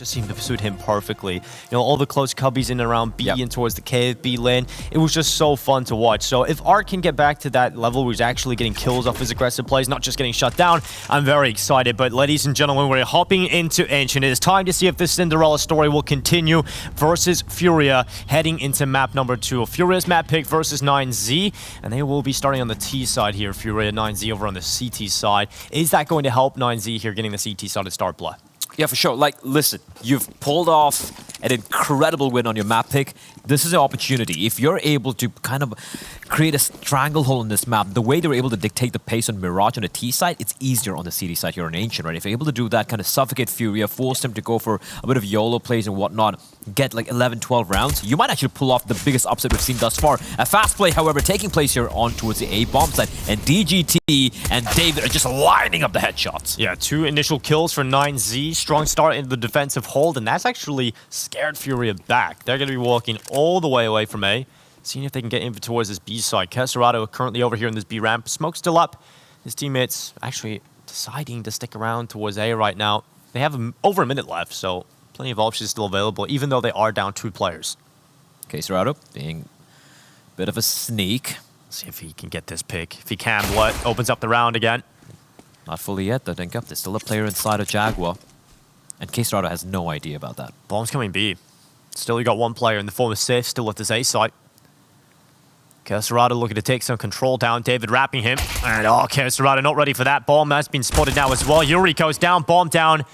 just seemed to suit him perfectly. You know, all the close cubbies in and around B and towards the KFB lane. It was just so fun to watch. So if Art can get back to that level where he's actually getting kills off his aggressive plays, not just getting shut down, I'm very excited. But ladies and gentlemen, we're hopping into Ancient. It is time to see if this Cinderella story will continue versus FURIA heading into map number 2. FURIA's map pick versus 9Z, and they will be starting on the T side here. FURIA, 9Z over on the CT side. Is that going to help 9Z here getting the CT side to start play? Yeah, for sure. Like, listen, you've pulled off an incredible win on your map pick. This is an opportunity. If you're able to kind of create a stranglehold in this map, the way they were able to dictate the pace on Mirage on the T side, it's easier on the CD side here on Ancient, right? If you're able to do that, kind of suffocate FURIA, force them to go for a bit of YOLO plays and whatnot, get like 11, 12 rounds, you might actually pull off the biggest upset we've seen thus far. A fast play, however, taking place here on towards the A bomb side, and DGT and David are just lining up the headshots. Yeah, 2 initial kills for 9Z. Strong start into the defensive hold, and that's actually scared FURIA back. They're going to be walking all the way away from A, seeing if they can get in towards this B side. Kesserado currently over here in this B ramp. Smoke still up. His teammates actually deciding to stick around towards A right now. They have over a minute left, so plenty of options still available, even though they are down 2 players. Kesserado being a bit of a sneak. See if he can get this pick. If he can, what opens up the round again. Not fully yet, though, Dinkup. There's still a player inside of Jaguar. And Kesserado has no idea about that. Bomb's coming B. Still, you got 1 player in the form of saffee still at this A site. Kesserado looking to take some control down. David wrapping him. And Kesserado not ready for that. Bomb has been spotted now as well. Yuriko's down, bomb down.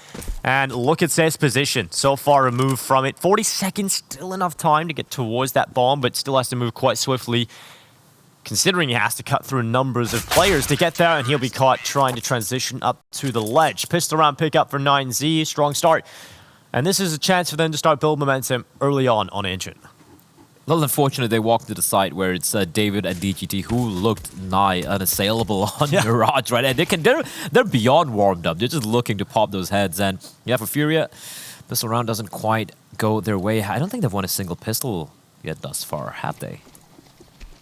And look at saffee's position. So far removed from it. 40 seconds, still enough time to get towards that bomb, but still has to move quite swiftly, considering he has to cut through numbers of players to get there, and he'll be caught trying to transition up to the ledge. Pistol round pickup for 9Z. Strong start. And this is a chance for them to start build momentum early on Ancient. A little unfortunate they walked to the side where it's David and DGT who looked nigh unassailable on Mirage, right? And they're beyond warmed up. They're just looking to pop those heads. And yeah, for FURIA, pistol round doesn't quite go their way. I don't think they've won a single pistol yet thus far, have they?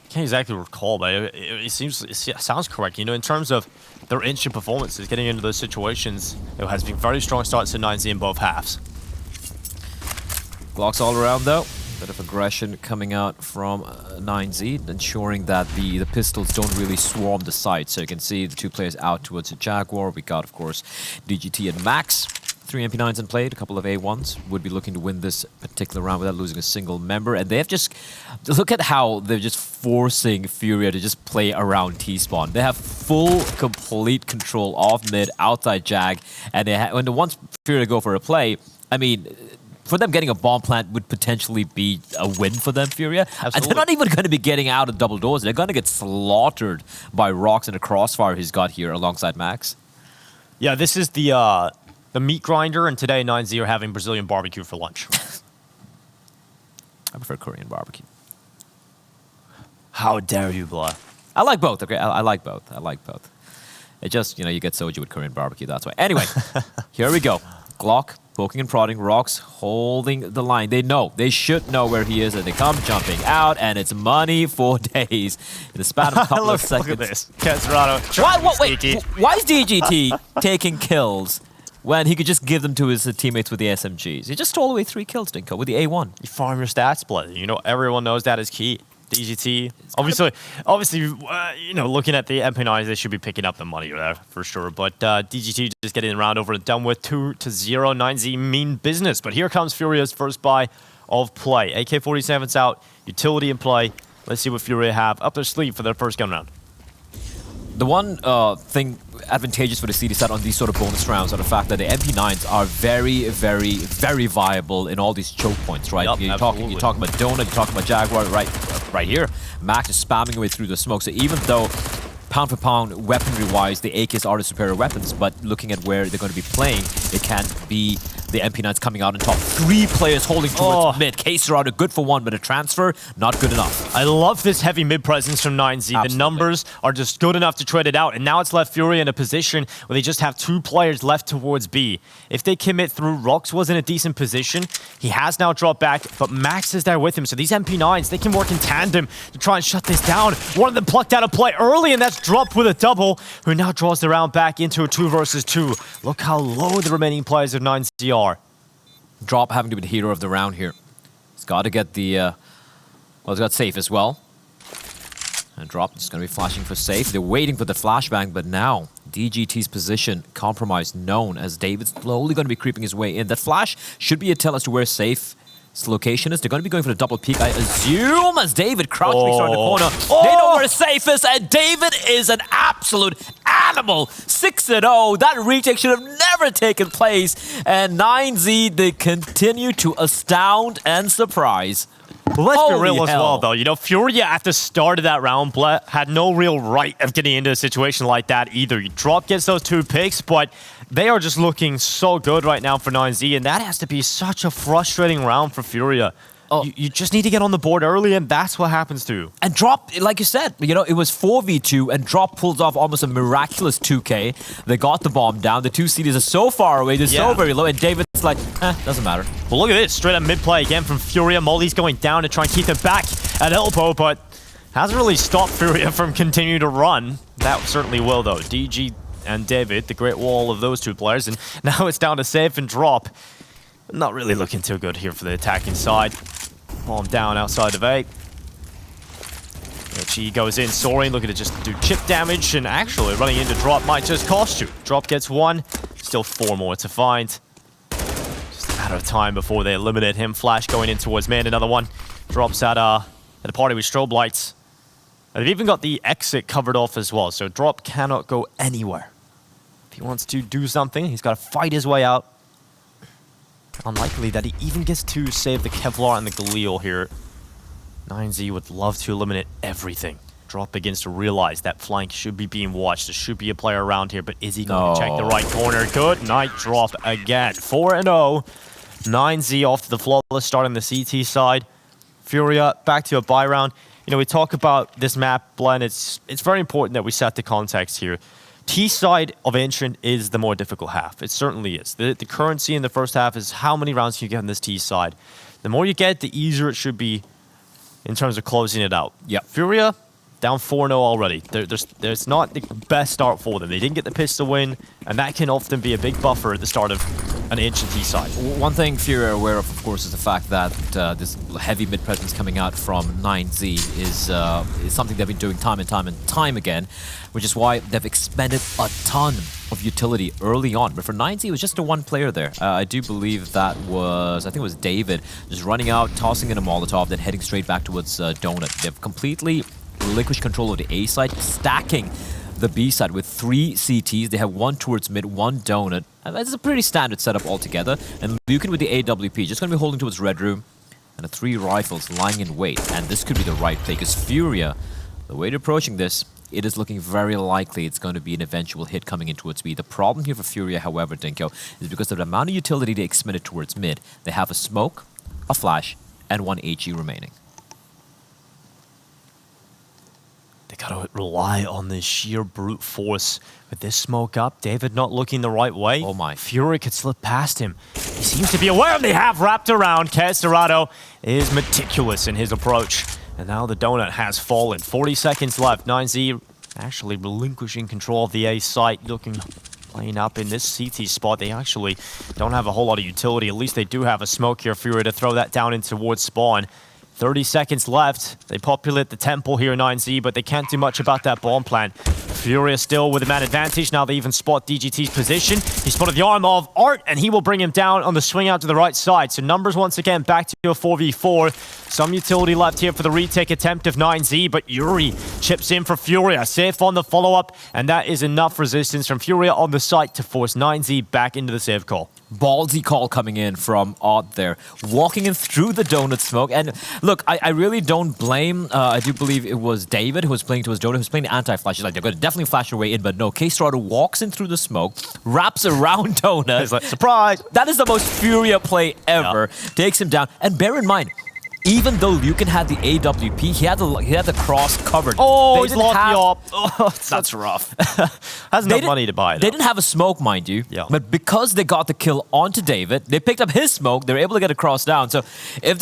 Can't exactly recall, but it sounds correct. You know, in terms of their Ancient performances, getting into those situations, it has been very strong starts to 9Z in both halves. Glocks all around though. Bit of aggression coming out from 9Z, ensuring that the pistols don't really swarm the site. So you can see the 2 players out towards the Jaguar. We got, of course, DGT and Max. 3 MP9s in play, a couple of A1s. Would be looking to win this particular round without losing a single member. And they have just... Look at how they're just forcing FURIA to just play around T-spawn. They have full, complete control of mid, outside Jag. And when the once FURIA go for a play, I mean... For them, getting a bomb plant would potentially be a win for them, FURIA. Absolutely. And they're not even going to be getting out of double doors. They're going to get slaughtered by Rocks and the crossfire he's got here alongside Max. Yeah, this is the meat grinder, and today 9Z are having Brazilian barbecue for lunch. I prefer Korean barbecue. How dare you, blah. I like both, okay? I like both. I like both. It just, you know, you get soju with Korean barbecue, that's why. Anyway, here we go. Glock. Poking and prodding, Rocks holding the line. They know, they should know where he is, and they come jumping out, and it's money for days. In the span of a couple of seconds. Look at this. Kesserado. Why is DGT taking kills when he could just give them to his teammates with the SMGs? He just stole away 3 kills, Dinko, with the A1. You farm your stats, blood. You know, everyone knows that is key. DGT, obviously, you know, looking at the MP9s, they should be picking up the money there for sure. But DGT just getting the round over and done with 2-0. 9Z mean business. But here comes FURIA's first buy of play. AK-47's out, utility in play. Let's see what FURIA have up their sleeve for their first gun round. The one thing advantageous for the CD side on these sort of bonus rounds are the fact that the MP9s are very, very, very viable in all these choke points, right? Yep, you're talking about Donut, you're talking about Jaguar, right here. Max is spamming away through the smoke. So even though pound for pound, weaponry-wise, the AKs are the superior weapons, but looking at where they're going to be playing, it can be the MP9s coming out on top. 3 players holding towards mid. Kesserado good for 1, but a transfer, not good enough. I love this heavy mid presence from 9Z. Absolutely. The numbers are just good enough to trade it out, and now it's left FURIA in a position where they just have 2 players left towards B. If they commit through, Rocks was in a decent position. He has now dropped back, but Max is there with him, so these MP9s, they can work in tandem to try and shut this down. One of them plucked out a play early, and that's dropped with a double, who now draws the round back into a 2 versus 2. Look how low the remaining players of 9Z are. Drop having to be the hero of the round here. He's got to get the... well, he's got safe as well. And Drop is going to be flashing for safe. They're waiting for the flashbang, but now DGT's position compromised, known as David's slowly going to be creeping his way in. That flash should be a tell as to where Safe's location is. They're going to be going for the double peek, I assume, as David crouching around the corner. They know where Safe is, and David is an absolute animal. 6-0. That retake should have never taken place. And 9Z, they continue to astound and surprise. Well, let's be Holy real as hell. well, though. You know, FURIA, at the start of that round, had no real right of getting into a situation like that either. Drop gets those 2 picks, but they are just looking so good right now for 9Z, and that has to be such a frustrating round for FURIA. You just need to get on the board early, and that's what happens to you. And Drop, like you said, you know, it was 4v2, and Drop pulls off almost a miraculous 2K. They got the bomb down. The 2 CDs are so far away, they're so very low, and David's like, doesn't matter. Well, look at this. Straight up mid-play again from FURIA. Molly's going down to try and keep them back at elbow, but hasn't really stopped FURIA from continuing to run. That certainly will, though. DG and David, the great wall of those 2 players, and now it's down to Safe and Drop. Not really looking too good here for the attacking side. Bomb down outside of A. She goes in, soaring, looking to just do chip damage, and actually running into Drop might just cost you. Drop gets 1, still 4 more to find. Just a matter of time before they eliminate him. Flash going in towards man, another one. Drops at a party with strobe lights. And they've even got the exit covered off as well, so Drop cannot go anywhere. If he wants to do something, he's got to fight his way out. Unlikely that he even gets to save the Kevlar and the Galil here. 9Z would love to eliminate everything. Drop begins to realize that flank should be being watched. There should be a player around here, but is he going to check the right corner? Good night, Drop again. 4-0. 9Z off to the flawless start on the CT side. FURIA back to a bye round. You know, we talk about this map, Glenn. It's very important that we set the context here. T side of Ancient is the more difficult half. It certainly is. The currency in the first half is how many rounds can you get on this T side. The more you get, the easier it should be in terms of closing it out. Yeah. FURIA down 4-0 already. There's not the best start for them. They didn't get the pistol win, and that can often be a big buffer at the start of an Ancient T side. One thing FURIA are aware of course, is the fact that this heavy mid presence coming out from 9Z is something they've been doing time and time again, which is why they've expended a ton of utility early on. But for 9Z, it was just a 1 player there. I do believe that was, I think it was David, just running out, tossing in a Molotov, then heading straight back towards Donut. They've completely relinquished control of the A side, stacking the B side with 3 CTs. They have 1 towards mid, 1 Donut. And that's a pretty standard setup altogether. And Lucan with the AWP, just going to be holding towards Red Room. And the 3 rifles lying in wait. And this could be the right play, because FURIA, the way they're approaching this, it is looking very likely it's going to be an eventual hit coming in towards B. The problem here for FURIA, however, Dinko, is because of the amount of utility they expended towards mid. They have a smoke, a flash, and 1 HE remaining. They gotta rely on the sheer brute force. With this smoke up, David not looking the right way. Oh my. FURIA could slip past him. He seems to be aware, and they have wrapped around. Kesserado is meticulous in his approach. And now the Donut has fallen. 40 seconds left. 9Z actually relinquishing control of the A site. Playing up in this CT spot. They actually don't have a whole lot of utility. At least they do have a smoke here. FURIA to throw that down in towards spawn. 30 seconds left. They populate the temple here, 9Z, but they can't do much about that bomb plant. FURIA still with a man advantage. Now they even spot DGT's position. He spotted the arm of Art, and he will bring him down on the swing out to the right side. So numbers once again back to a 4v4. Some utility left here for the retake attempt of 9Z, but Yuri chips in for FURIA. Safe on the follow-up, and that is enough resistance from FURIA on the site to force 9Z back into the save call. Ballsy call coming in from Odd there, walking in through the Donut smoke. And look, I really don't blame, I do believe it was David who was playing to his Donut, who was playing the anti-flash. He's like, they're going to definitely flash their way in, but no, K-Strada walks in through the smoke, wraps around Donut. He's like, surprise! That is the most FURIA play ever. Yeah. Takes him down. And bear in mind, even though Lucan had the AWP, he had the cross covered. Oh, he's lost the op. Oh, that's rough. Has enough money to buy, though. They didn't have a smoke, mind you. Yeah. But because they got the kill onto David, they picked up his smoke, they were able to get a cross down. So if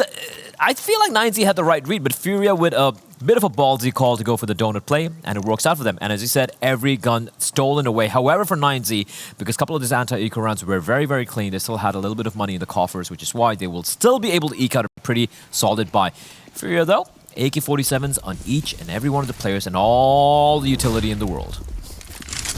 I feel like 9Z had the right read, but FURIA with a Bit of a ballsy call to go for the donut play, and it works out for them. And as you said, every gun stolen away. However, for 9Z, because a couple of these anti-eco rounds were very, very clean, they still had a little bit of money in the coffers, which is why they will still be able to eke out a pretty solid buy. FURIA, though, AK-47s on each and every one of the players and all the utility in the world.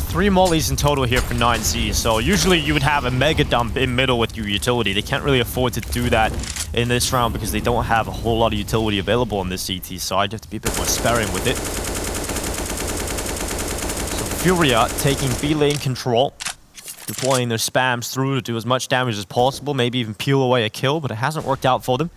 3 mollies in total here for 9Z, so usually you would have a mega dump in middle with your utility. They can't really afford to do that in this round because they don't have a whole lot of utility available on this CT side. You have to be a bit more sparing with it. So FURIA taking B lane control, deploying their spams through to do as much damage as possible, maybe even peel away a kill, but it hasn't worked out for them.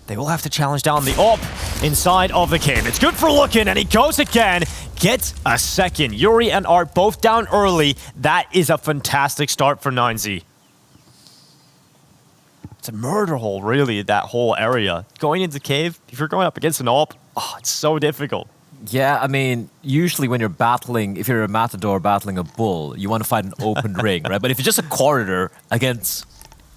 They will have to challenge down the AWP inside of the cave. It's good for looking, and he goes again. Gets a second. Yuri and Art both down early. That is a fantastic start for 9Z. It's a murder hole, really, that whole area. Going into the cave, if you're going up against an AWP, oh, it's so difficult. Yeah, I mean, usually when you're battling, if you're a matador battling a bull, you want to find an open ring, right? But if it's just a corridor against,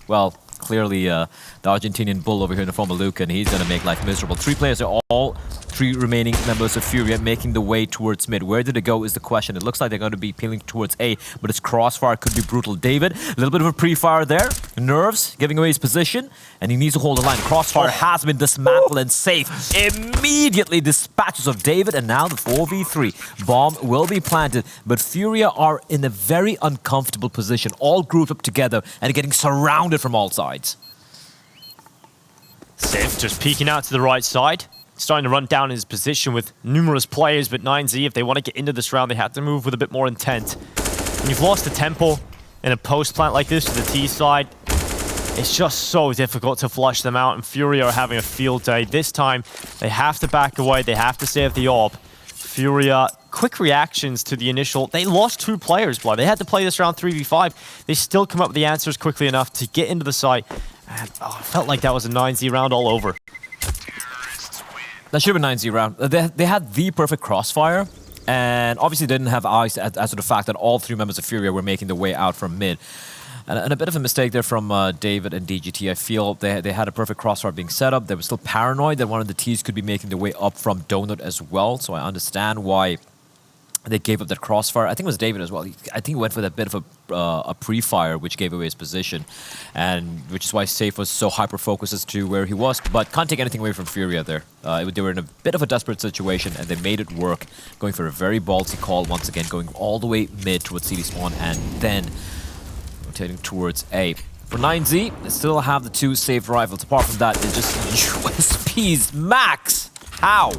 well, clearly the Argentinian bull over here in the form of Luca, and he's going to make life miserable. 3 players are all 3 remaining members of FURIA making the way towards mid. Where did it go is the question. It looks like they're going to be peeling towards A, but his crossfire could be brutal. David, a little bit of a pre-fire there. Nerves, giving away his position, and he needs to hold the line. Crossfire has been dismantled and safe. Immediately dispatches of David, and now the 4v3. Bomb will be planted, but FURIA are in a very uncomfortable position, all grouped up together and getting surrounded from all sides. Sif just peeking out to the right side. Starting to run down his position with numerous players, but 9Z, if they want to get into this round, they have to move with a bit more intent. When you've lost the tempo in a post plant like this to the T side, it's just so difficult to flush them out, and FURIA are having a field day. This time, they have to back away, they have to save the AWP. FURIA, quick reactions to the initial. They lost 2 players, Blood. They had to play this round 3v5. They still come up with the answers quickly enough to get into the site. And it felt like that was a 9Z round all over. That should have been 9Z round. They had the perfect crossfire, and obviously they didn't have eyes as to the fact that all 3 members of FURIA were making their way out from mid. And a bit of a mistake there from David and DGT. I feel they had a perfect crossfire being set up. They were still paranoid that one of the Ts could be making their way up from Donut as well, so I understand why they gave up that crossfire. I think it was David as well. I think he went for that bit of a pre-fire, which gave away his position, and which is why Safe was so hyper-focused as to where he was. But can't take anything away from FURIA there. They were in a bit of a desperate situation, and they made it work, going for a very ballsy call once again, going all the way mid towards CD spawn, and then rotating towards A. For 9Z, they still have the 2 saved rifles. Apart from that, it's just USPs max. How?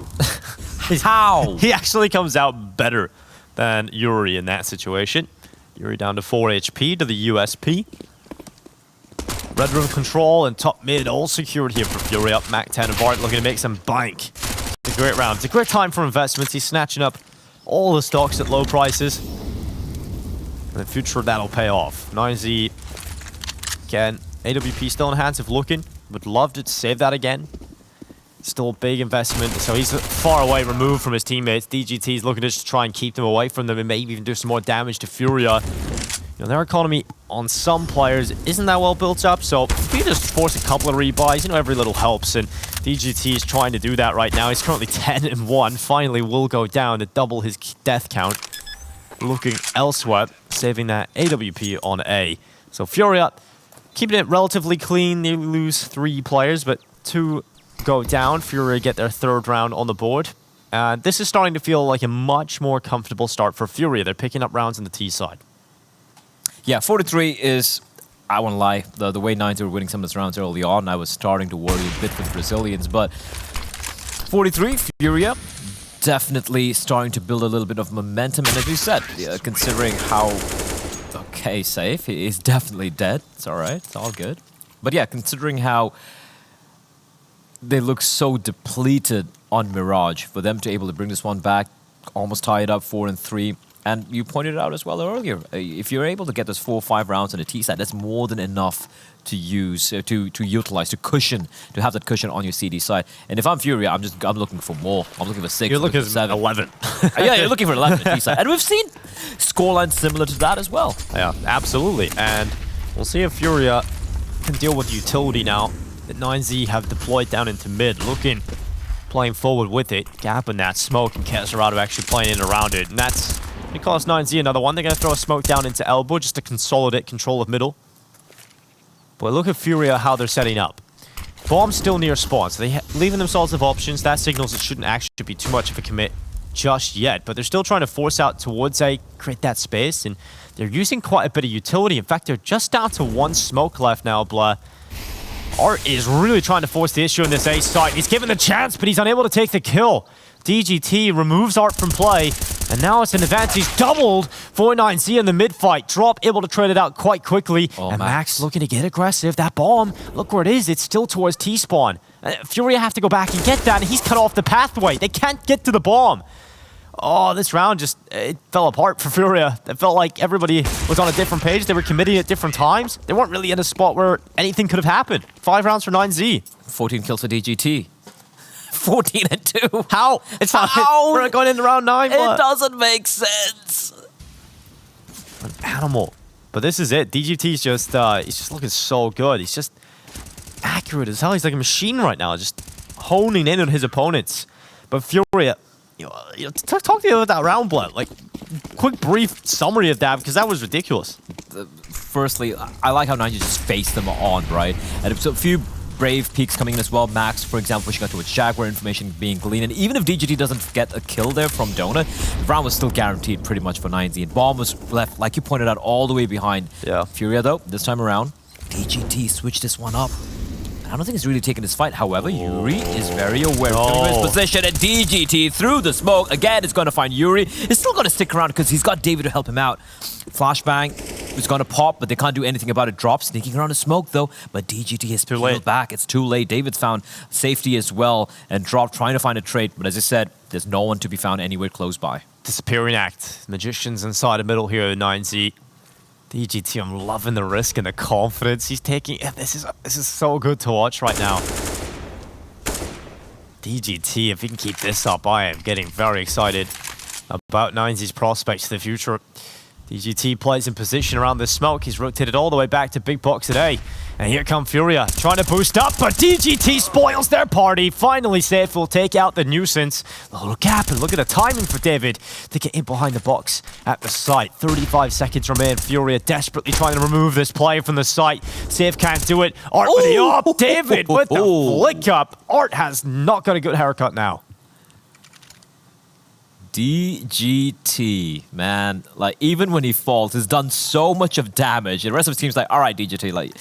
How? He actually comes out better than Yuri in that situation. Yuri down to 4 HP to the USP. Red room control and top mid all secured here for FURIA. Up Mac 10 and Bart looking to make some bank. It's a great round. It's a great time for investments. He's snatching up all the stocks at low prices. In the future, that'll pay off. 9Z, again, AWP still in hands of looking. Would love to save that again. Still a big investment, so he's far away, removed from his teammates. DGT's looking to just try and keep them away from them and maybe even do some more damage to FURIA. You know, their economy on some players isn't that well built up, so if you just force a couple of rebuys, you know, every little helps, and DGT is trying to do that right now. He's currently 10-1, finally will go down to double his death count. Looking elsewhere, saving that AWP on A. So FURIA keeping it relatively clean. They lose 3 players, but 2 go down. FURIA get their 3rd round on the board. And this is starting to feel like a much more comfortable start for FURIA. They're picking up rounds on the T side. Yeah, 43 is, I won't lie, the way 9Z were winning some of those rounds early on, I was starting to worry a bit for the Brazilians. But 43, FURIA, definitely starting to build a little bit of momentum. And as you said, considering how... Okay, Safe, he is definitely dead. It's alright, it's all good. But yeah, considering how they look so depleted on Mirage, for them to be able to bring this one back, almost tie it up 4-3. And you pointed it out as well earlier, if you're able to get those 4 or 5 rounds on the T side, that's more than enough to use, to utilize, to cushion, to have that cushion on your CD side. And if I'm FURIA, I'm looking for more. I'm looking for 6. You're looking for for 7. 11. Yeah, you're looking for 11 on the T side. And we've seen scorelines similar to that as well. Yeah, absolutely. And we'll see if FURIA can deal with utility now that 9Z have deployed down into mid. Looking playing forward with it, gapping that smoke, and Kesarado actually playing in around it. And that's going to cost 9Z another one. They're going to throw a smoke down into elbow just to consolidate control of middle. But look at Furia, how they're setting up. Bomb's still near spawn, so they're leaving themselves with options. That signals it shouldn't actually be too much of a commit just yet. But they're still trying to force out towards A, create that space, and they're using quite a bit of utility. In fact, they're just down to one smoke left now, Blah. Art is really trying to force the issue in this A site. He's given the chance, but he's unable to take the kill. DGT removes Art from play, and now it's an advantage doubled for 9Z in the mid-fight. Drop able to trade it out quite quickly, and Max looking to get aggressive. That bomb, look where it is. It's still towards T-spawn. Furia have to go back and get that, and he's cut off the pathway. They can't get to the bomb. Oh, this round just, it fell apart for Furia. It felt like everybody was on a different page. They were committing at different times. They weren't really in a spot where anything could have happened. 5 rounds for 9Z. 14 kills for DGT. 14 and 2. How? It's how? We're going into round 9. It doesn't make sense. An animal. But this is it. DGT's just, he's just looking so good. He's just accurate as hell. He's like a machine right now, just honing in on his opponents. But Furia, talk to me about that round, Blood. Like, quick, brief summary of that, because that was ridiculous. Firstly, I like how 9Z just faced them on, right? And a few brave peaks coming in as well. Max, for example, pushing out towards Jaguar, information being gleaned. And even if DGT doesn't get a kill there from Donut, the round was still guaranteed pretty much for 9Z. And Bomb was left, like you pointed out, all the way behind. Yeah. Furia, though, this time around, DGT switched this one up. I don't think he's really taking his fight. However, Yuri is very aware of his position, and DGT through the smoke. Again, is going to find Yuri. He's still going to stick around because he's got David to help him out. Flashbang is going to pop, but they can't do anything about it. Drop, sneaking around the smoke, though. But DGT has peeled back. It's too late. David's found safety as well, and Drop trying to find a trade. But as I said, there's no one to be found anywhere close by. Disappearing act. Magicians inside the middle here at 9Z. DGT, I'm loving the risk and the confidence he's taking. This is so good to watch right now. DGT, if he can keep this up, I am getting very excited about 9Z's prospects for the future. DGT plays in position around this smoke. He's rotated all the way back to big box today. And here come Furia, trying to boost up, but DGT spoils their party. Finally, Safe will take out the nuisance. A little gap, and look at the timing for David to get in behind the box at the site. 35 seconds remain. Furia desperately trying to remove this player from the site. Safe can't do it. Art with the up. David with the flick up. Art has not got a good haircut now. DGT, man, like even when he falls, he's done so much of damage. The rest of his team's like, all right, DGT, like,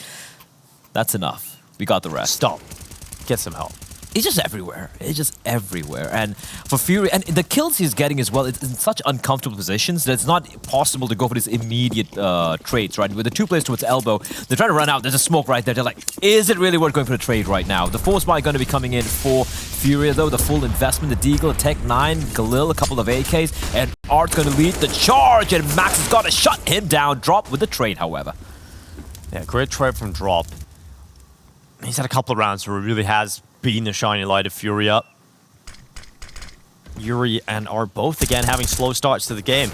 that's enough. We got the rest. Stop. Get some help. He's just everywhere. It's just everywhere. And for Fury, and the kills he's getting as well, it's in such uncomfortable positions that it's not possible to go for these immediate trades, right? With the two players towards elbow, they're trying to run out. There's a smoke right there. They're like, is it really worth going for the trade right now? The force buy going to be coming in for Fury, though. The full investment, the Deagle, Tech 9, Galil, a couple of AKs, and Art's going to lead the charge, and Max has got to shut him down. Drop with the trade, however. Yeah, great trade from Drop. He's had a couple of rounds where he really has been the shining light of Furia. Yuri and Art both again having slow starts to the game.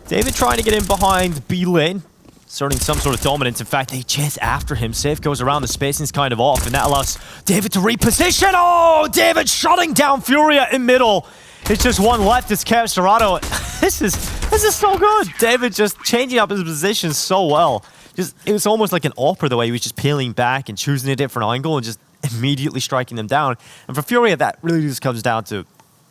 David trying to get in behind B lane, asserting some sort of dominance. In fact, they chase after him. Safe goes around, the spacing's kind of off, and that allows David to reposition. Oh, David shutting down Furia in middle. It's just one left. It's Kesarado. This is so good. David just changing up his position so well. It was almost like an opera the way he was just peeling back and choosing a different angle and just immediately striking them down. And for Furia, that really just comes down to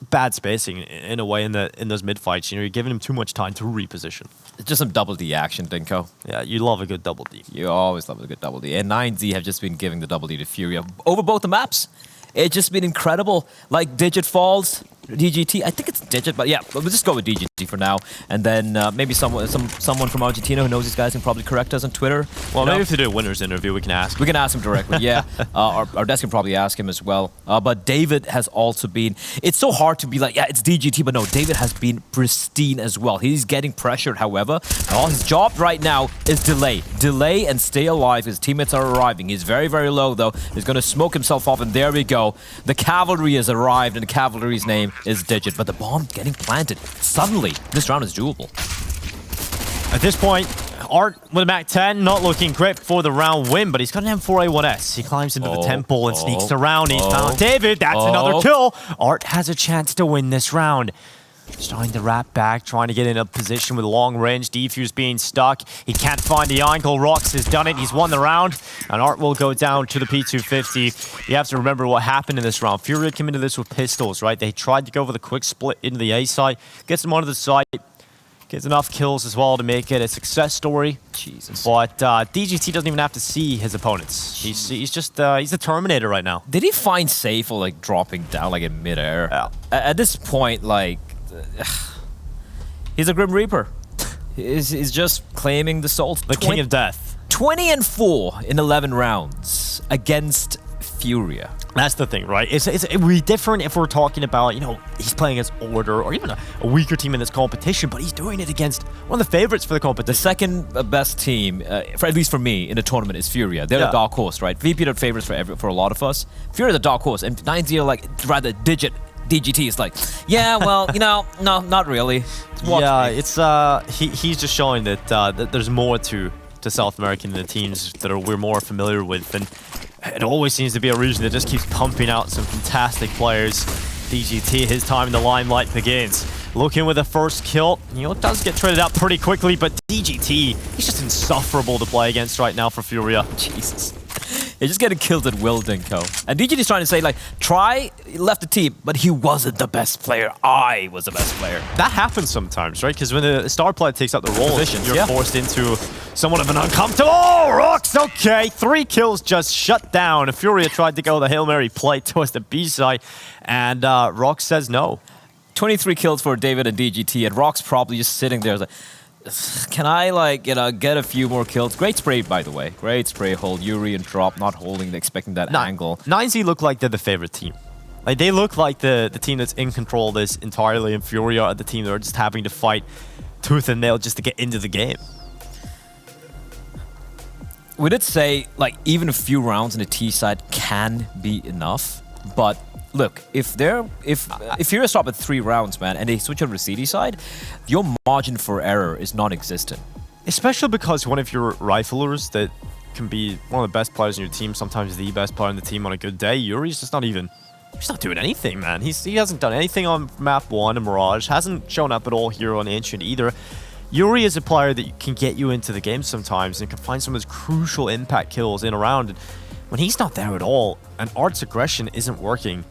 bad spacing in a way in those mid fights. You know, you're giving him too much time to reposition. It's just some double D action, Dinko. Yeah, you love a good double D. You always love a good double D. And 9Z have just been giving the double D to Furia over both the maps. It's just been incredible. Like Digit falls, DGT. I think it's Digit, but yeah, we'll just go with DGT for now. And then maybe someone from Argentina who knows these guys can probably correct us on Twitter. Well, maybe if they do a winner's interview, we can ask. We can ask him directly, yeah. Our desk can probably ask him as well. But David has also been... It's so hard to be like, yeah, it's DGT, but no, David has been pristine as well. He's getting pressured, however. All his job right now is delay. Delay and stay alive. His teammates are arriving. He's very, very low, though. He's going to smoke himself off, and there we go. The cavalry has arrived, and the cavalry's name is Digit, but the bomb getting planted. Suddenly, this round is doable. At this point, Art with a Mac 10, not looking great for the round win, but he's got an M4A1S. He climbs into the temple and sneaks around. He's found David. That's another kill. Art has a chance to win this round. He's trying to wrap back, trying to get in a position with long range. Defuse being stuck. He can't find the angle. Rox has done it. He's won the round. And Art will go down to the P250. You have to remember what happened in this round. FURIA came into this with pistols, right? They tried to go for the quick split into the A site. Gets him onto the site. Gets enough kills as well to make it a success story. Jesus. But DGT doesn't even have to see his opponents. He's just he's a Terminator right now. Did he find safe or like dropping down like in midair? Yeah. At this point, like he's a Grim Reaper. He's just claiming the salt. The King of Death. 20-4 in 11 rounds against FURIA. That's the thing, right? It would be different if we're talking about, you know, he's playing against Order or even a weaker team in this competition, but he's doing it against one of the favorites for the competition. The second best team, at least for me, in the tournament is FURIA. They're the dark horse, right? VP are the favorites for a lot of us. FURIA the dark horse, and 9-0 like rather digit. DGT is like, yeah, well, you know, no, not really. Yeah, it's he's just showing that that there's more to South American than the teams that we're more familiar with, and it always seems to be a region that just keeps pumping out some fantastic players. DGT, his time in the limelight begins. Looking with a first kill, you know, it does get traded out pretty quickly, but DGT, he's just insufferable to play against right now for FURIA. Jesus. He's just getting killed at will, Dinko. And DGT is trying to say, like, he left the team, but he wasn't the best player. I was the best player. That happens sometimes, right? Because when the star player takes up the role, you're forced into somewhat of an uncomfortable... Oh, Rox, okay. 3 kills just shut down. FURIA tried to go the Hail Mary play towards the B side, and Rox says no. 23 kills for David and DGT, and Rox probably just sitting there like, can I, like, you know, get a few more kills? Great spray, by the way. Great spray hold. Yuri and Drop not holding, expecting that angle. 9Z look like they're the favorite team. Like, they look like the team that's in control of this entirely, and FURIA are the team that are just having to fight tooth and nail just to get into the game. We did say, like, even a few rounds in the T side can be enough, but look, if FURIA stop at 3 rounds, man, and they switch over to CD side, your margin for error is non-existent. Especially because one of your riflers that can be one of the best players in your team, sometimes the best player in the team on a good day, Yuri's just not even... He's not doing anything, man. He hasn't done anything on map 1 and Mirage, hasn't shown up at all here on Ancient either. Yuri is a player that can get you into the game sometimes and can find some of those crucial impact kills in a round. And when he's not there at all, and Art's aggression isn't working,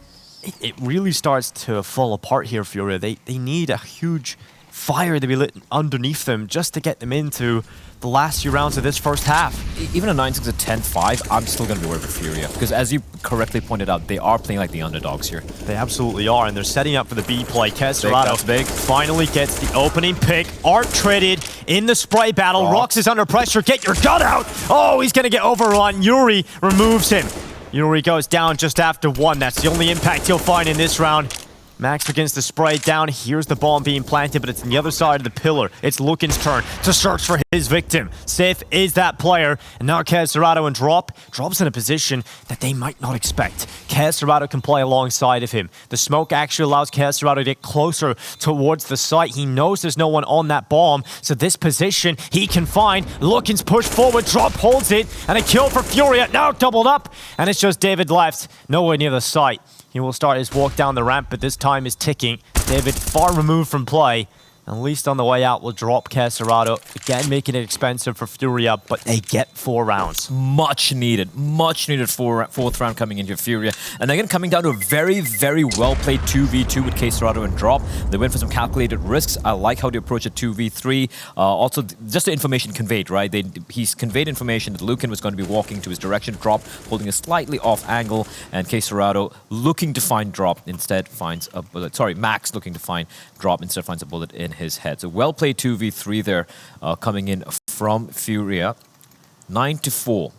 it really starts to fall apart here, FURIA. They need a huge fire to be lit underneath them just to get them into the last few rounds of this first half. Even a 9-6 at 10-5, I'm still going to be worried for FURIA. Because as you correctly pointed out, they are playing like the underdogs here. They absolutely are, and they're setting up for the B play. Kesserado finally gets the opening pick. Art traded in the spray battle. Rox is under pressure. Get your gun out! Oh, he's going to get overrun. Yuri removes him. Yuri goes down just after 1. That's the only impact he'll find in this round. Max begins to spray down. Here's the bomb being planted, but it's on the other side of the pillar. It's Lukin's turn to search for his victim. Sif is that player, and now Kesserado and Drop's in a position that they might not expect. Kesserado can play alongside of him. The smoke actually allows Kesserado to get closer towards the site. He knows there's no one on that bomb, so this position he can find. Lukin's pushed forward. Drop holds it, and a kill for FURIA. Now doubled up, and it's just David left, nowhere near the site. He will start his walk down the ramp, but this time is ticking. David far removed from play. At least on the way out, will drop Kesserado. Again, making it expensive for FURIA, but they get 4 rounds. Much needed fourth round coming into FURIA. And again, coming down to a very, very well-played 2v2 with Kesserado and Drop. They went for some calculated risks. I like how they approach a 2v3. Also, just the information conveyed, right? He's conveyed information that Lukin was going to be walking to his direction. Drop holding a slightly off angle, and Kesserado looking to find Drop instead finds a bullet. Sorry, Max looking to find Drop instead finds a bullet in his head. So well played 2v3 there coming in from FURIA. 9-4.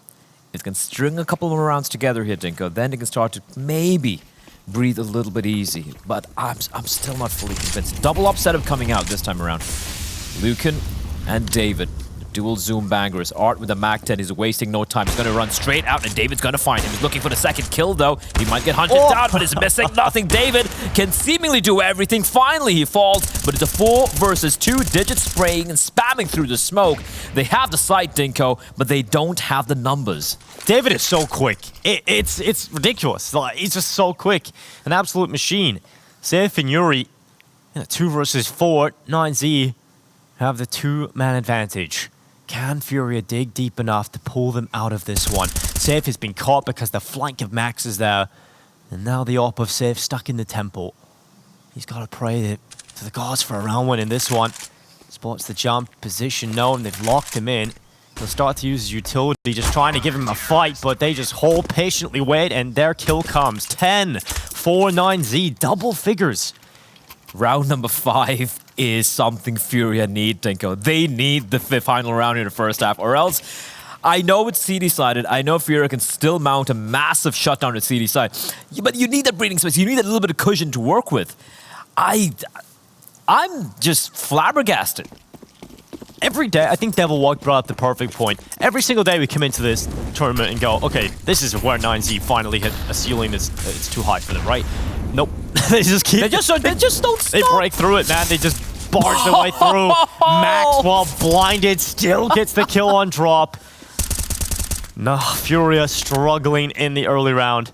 It can string a couple more rounds together here, Dinko. Then it can start to maybe breathe a little bit easy. But I'm still not fully convinced. Double up setup coming out this time around. Lukin and David. dual zoom bangers. Art with the Mac 10 is wasting no time. He's going to run straight out, and David's going to find him. He's looking for the second kill, though. He might get hunted down, but he's missing nothing. David can seemingly do everything. Finally, he falls, but it's a 4 versus 2. Digit spraying and spamming through the smoke. They have the sight, Dinko, but they don't have the numbers. David is so quick. It's ridiculous. Like, he's just so quick. An absolute machine. saffee and Yuri in a 2 versus 4. 9Z have the 2-man advantage. Can FURIA dig deep enough to pull them out of this one? saffee has been caught because the flank of Max is there. And now the op of saffee stuck in the temple. He's got to pray to the gods for a round win in this one. Spots the jump, position known, they've locked him in. He'll start to use his utility, just trying to give him a fight, but they just hold, patiently wait, and their kill comes. 10 for 9Z, double figures. Round number 5 is something FURIA need, Dinko. They need the final round in the first half, or else I know it's CD-sided. I know FURIA can still mount a massive shutdown at CD side, but you need that breathing space. You need a little bit of cushion to work with. I'm just flabbergasted. Every day, I think Devil Walk brought up the perfect point. Every single day we come into this tournament and go, okay, this is where 9Z finally hit a ceiling that's it's too high for them, right? Nope. They just keep... They just don't stop. They break through it, man. They just barge their way through. Max, while blinded, still gets the kill on drop. No, FURIA struggling in the early round.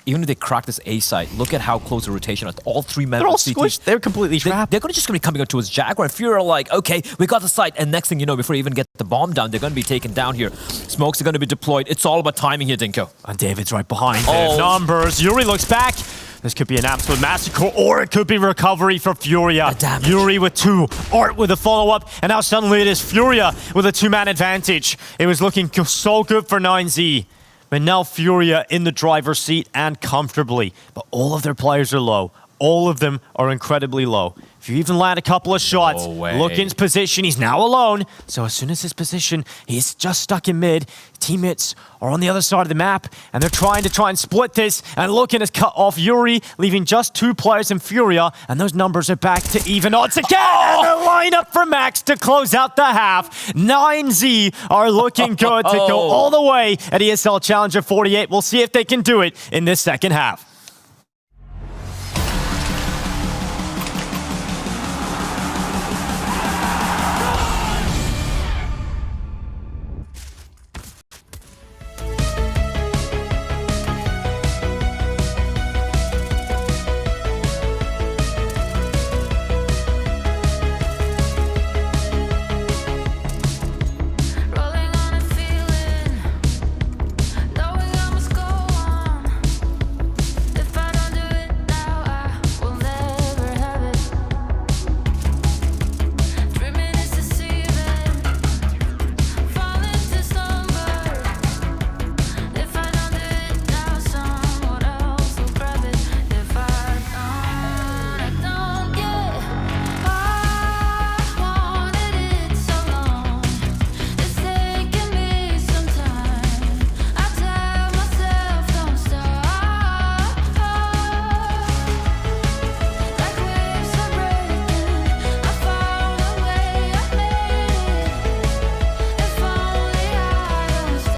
Even if they crack this A site, look at how close the rotation is. All 3 men They're all squished. They're completely trapped. They're just going to be coming up towards Jaguar. And FURIA are like, okay, we got the site. And next thing you know, before you even get the bomb down, they're going to be taken down here. Smokes are going to be deployed. It's all about timing here, Dinko. And David's right behind him. Numbers. Yuri looks back. This could be an absolute massacre, or it could be recovery for FURIA. Yuri with 2, Art with a follow-up, and now suddenly it is FURIA with a 2-man advantage. It was looking so good for 9Z. But now FURIA in the driver's seat and comfortably. But all of their players are low. All of them are incredibly low. If you even land a couple of shots, look in his position, he's now alone. So as soon as his position, he's just stuck in mid. Teammates are on the other side of the map, and they're trying to split this. And Loken has cut off Yuri, leaving just 2 players in FURIA, and those numbers are back to even odds again. And the lineup for Max to close out the half. 9Z are looking good to go all the way at ESL Challenger 48. We'll see if they can do it in this second half.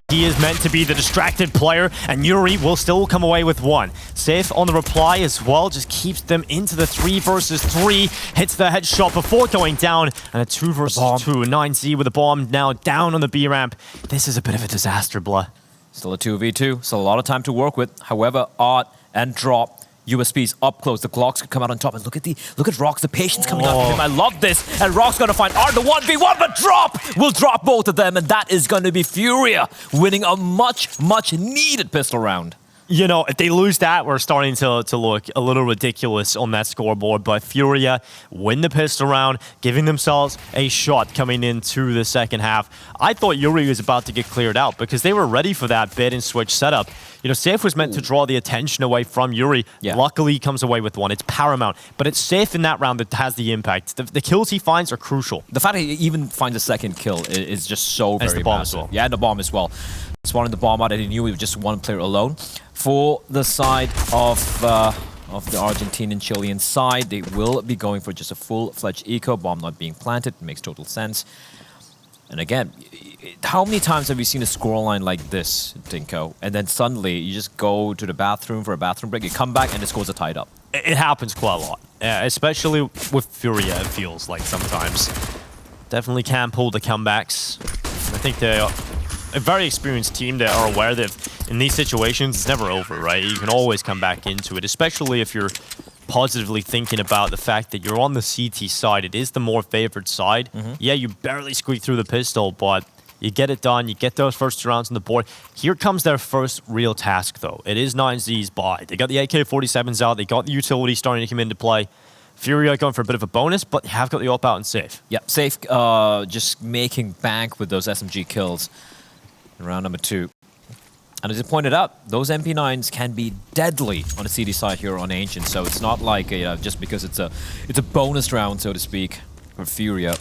He is meant to be the distracted player, and Yuri will still come away with 1. saffee on the reply as well, just keeps them into the 3 versus 3. Hits the headshot before going down, and a 2 versus 2. 9Z with a bomb now down on the B ramp. This is a bit of a disaster, Blah. Still a 2v2, still a lot of time to work with. However, Art and Drop. USP's up close. The Glocks could come out on top. And look at Rox, the patience coming out of him. I love this. And Rock's going to find Art the 1v1, but Drop will drop both of them. And that is going to be FURIA winning a much, much needed pistol round. You know, if they lose that, we're starting to look a little ridiculous on that scoreboard. But FURIA win the pistol round, giving themselves a shot coming into the second half. I thought Yuri was about to get cleared out because they were ready for that bait and switch setup. You know, saffee was meant to draw the attention away from Yuri. Yeah. Luckily, he comes away with 1. It's paramount. But it's saffee in that round that has the impact. The kills he finds are crucial. The fact that he even finds a second kill is just so very the bomb massive. as well. Yeah, and the bomb as well. Spawning the bomb out, and he knew he was just 1 player alone. For the side of the Argentinian Chilean side, they will be going for just a full-fledged eco. Bomb not being planted. Makes total sense. And again, how many times have you seen a scoreline like this, Dinko? And then suddenly you just go to the bathroom for a bathroom break, you come back and the scores are tied up. It happens quite a lot, especially with FURIA, it feels like sometimes. Definitely can pull the comebacks. I think they're a very experienced team that are aware that in these situations, it's never over, right? You can always come back into it, especially if you're positively thinking about the fact that you're on the CT side. It is the more favored side. Yeah, you barely squeak through the pistol, but you get it done. You get those first 2 rounds on the board. Here comes their first real task, though. It is 9Z's buy. They got the AK-47s out. They got the utility starting to come into play. FURIA going for a bit of a bonus, but have got the op out and safe. Yeah, safe. Just making bank with those SMG kills in round number 2. And as you pointed out, those MP9s can be deadly on the CD side here on Ancient. So it's not like just because it's a bonus round, so to speak, for FURIA.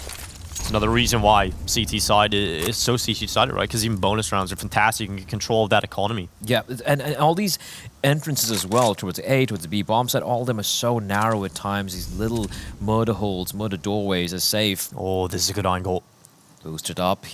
It's another reason why CT side is so CT sided, right? Because even bonus rounds are fantastic. You can get control of that economy. Yeah, and all these entrances as well, towards the A, towards the B bomb site, all of them are so narrow at times. These little murder holes, murder doorways are safe. Oh, this is a good angle. Boosted up,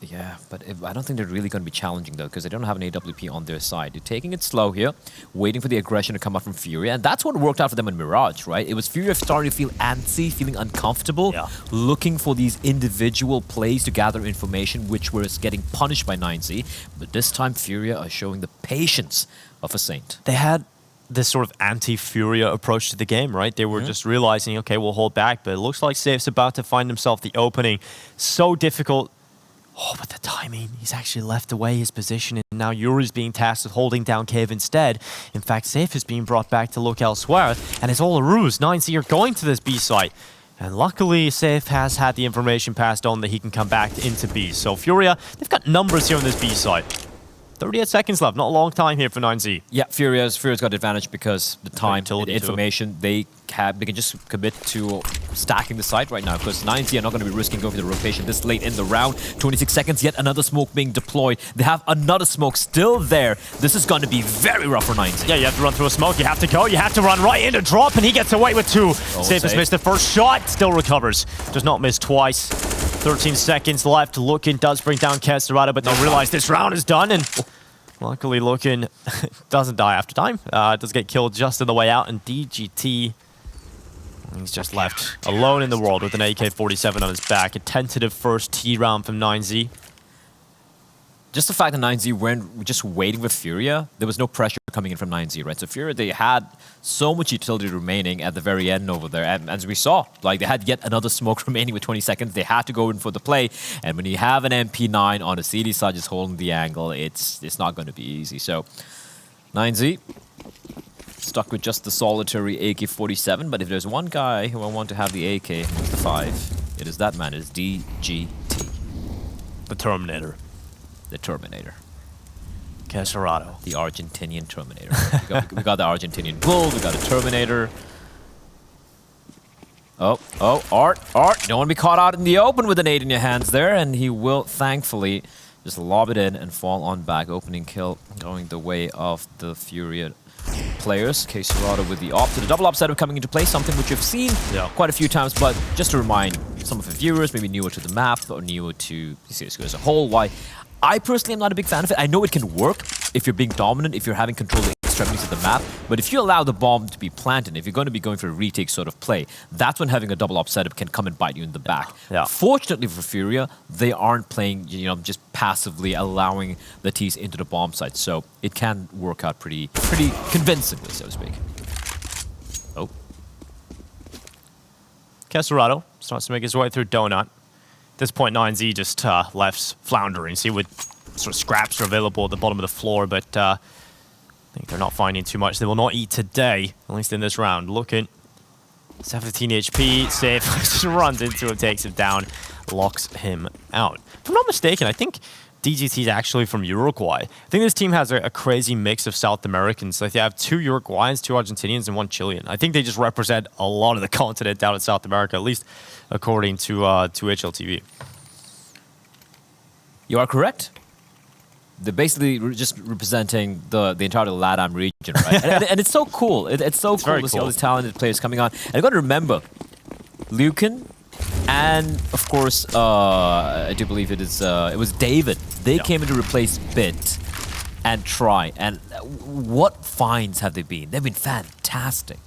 yeah, but I don't think they're really going to be challenging, though, because they don't have an AWP on their side. They're taking it slow here, waiting for the aggression to come up from FURIA, and that's what worked out for them in Mirage, right? It was FURIA starting to feel antsy, feeling uncomfortable, looking for these individual plays to gather information, which was getting punished by 9Z. But this time, FURIA are showing the patience of a saint. They had this sort of anti-FURIA approach to the game, right? They were just realizing, okay, we'll hold back, but it looks like Safe's about to find himself the opening. So difficult. Oh, but the timing. He's actually left away his position, and now Yuri's being tasked with holding down Cave instead. In fact, Safe is being brought back to look elsewhere, and it's all a ruse. 9Z are going to this B site. And luckily, Safe has had the information passed on that he can come back into B. So FURIA, they've got numbers here on this B site. 38 seconds left, not a long time here for 9Z. Yeah, FURIA's got advantage because the time, the information, they can just commit to stacking the site right now, because 9Z are not going to be risking going for the rotation this late in the round. 26 seconds, yet another smoke being deployed. They have another smoke still there. This is going to be very rough for 9Z. Yeah, you have to run through a smoke, you have to go, you have to run right into drop, and he gets away with 2. Safe has missed the first shot, still recovers. Does not miss twice. 13 seconds left. Looking does bring down Kesserado, but they'll realize this round is done, and luckily Looking doesn't die after time. Does get killed just on the way out, and DGT, he's just left alone in the world with an AK-47 on his back. A tentative first T round from 9Z. Just the fact that 9Z weren't just waiting with FURIA, there was no pressure coming in from 9Z, right? So FURIA, they had so much utility remaining at the very end over there. And as we saw, like they had yet another smoke remaining with 20 seconds. They had to go in for the play. And when you have an MP9 on the CD side just holding the angle, it's not going to be easy. So 9Z stuck with just the solitary AK-47. But if there's one guy who I want to have the AK, it's the 5. It is that man. It is DGT. The Terminator. The Terminator. Kesserado. The Argentinian Terminator. we got the Argentinian Bull, we got a Terminator. Oh, Art. Don't want to be caught out in the open with an 8 in your hands there, and he will thankfully just lob it in and fall on back. Opening kill going the way of the FURIA players. Kesserado with the op. So the double op setup coming into play, something which you've seen quite a few times, but just to remind some of the viewers, maybe newer to the map or newer to CSGO as a whole, why I personally am not a big fan of it. I know it can work if you're being dominant, if you're having control of the extremities of the map, but if you allow the bomb to be planted, if you're going to be going for a retake sort of play, that's when having a double op setup can come and bite you in the back. Fortunately for FURIA, they aren't playing, just passively allowing the T's into the bomb site, so it can work out pretty convincingly, so to speak. Oh. Kesserado starts to make his way through Donut. At this point, 9Z just left floundering. See what sort of scraps are available at the bottom of the floor, but I think they're not finding too much. They will not eat today, at least in this round. Looking, 17 HP, Safe just runs into him, takes him down, locks him out. If I'm not mistaken, I think DGT is actually from Uruguay. I think this team has a crazy mix of South Americans. Like they have 2 Uruguayans, 2 Argentinians, and 1 Chilean. I think they just represent a lot of the continent down in South America, at least according to HLTV. You are correct. They're basically just representing the entire LATAM region, right? and it's so cool. It's so cool to see all these talented players coming on. And you've got to remember, Lucan, and of course, I do believe it was David. They came in to replace Bit and Try. And what finds have they been? They've been fantastic.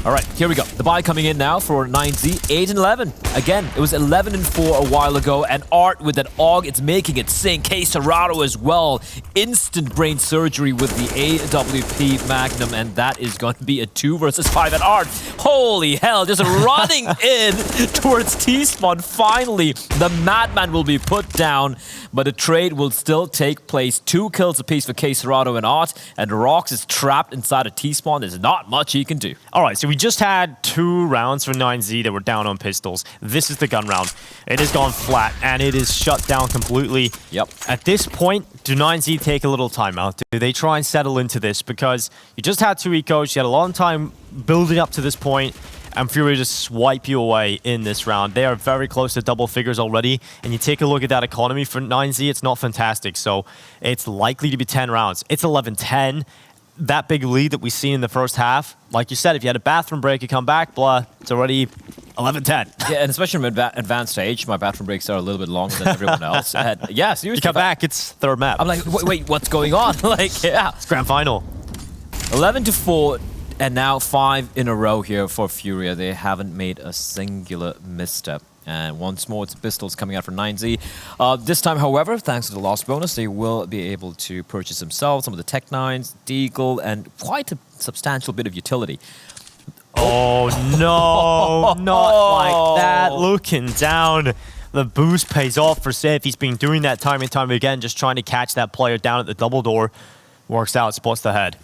All right, here we go. The buy coming in now for 9Z, 8 and 11. Again, it was 11 and 4 a while ago, and Art with that AUG, it's making it sing. K Serrato as well. Instant brain surgery with the AWP Magnum, and that is going to be a 2 versus 5 at Art. Holy hell, just running in towards T-Spawn. Finally, the Madman will be put down, but the trade will still take place. 2 kills apiece for K Serrato and Art, and Rox is trapped inside a T-Spawn. There's not much he can do. All right, so we just had 2 rounds for 9Z that were down on pistols. This is the gun round. It has gone flat, and it is shut down completely. Yep. At this point, do 9Z take a little timeout? Do they try and settle into this? Because you just had 2 ecos, you had a long time building up to this point, and FURIA just swipe you away in this round. They are very close to double figures already, and you take a look at that economy for 9Z, it's not fantastic. So it's likely to be 10 rounds. It's 11-10. That big lead that we see in the first half, like you said, if you had a bathroom break, you come back, blah, it's already 11-10. Yeah, and especially in advanced age, my bathroom breaks are a little bit longer than everyone else. And yeah, seriously. You come back, it's third map. I'm like, wait, what's going on? Like, yeah. It's grand final. 11-4, and now 5 in a row here for FURIA. They haven't made a singular misstep. And once more, it's pistols coming out for 9Z. This time, however, thanks to the loss bonus, they will be able to purchase themselves some of the Tech 9s, Deagle, and quite a substantial bit of utility. Oh, no, not like that. Looking down. The boost pays off for saffee. He's been doing that time and time again, just trying to catch that player down at the double door. Works out, spots the head.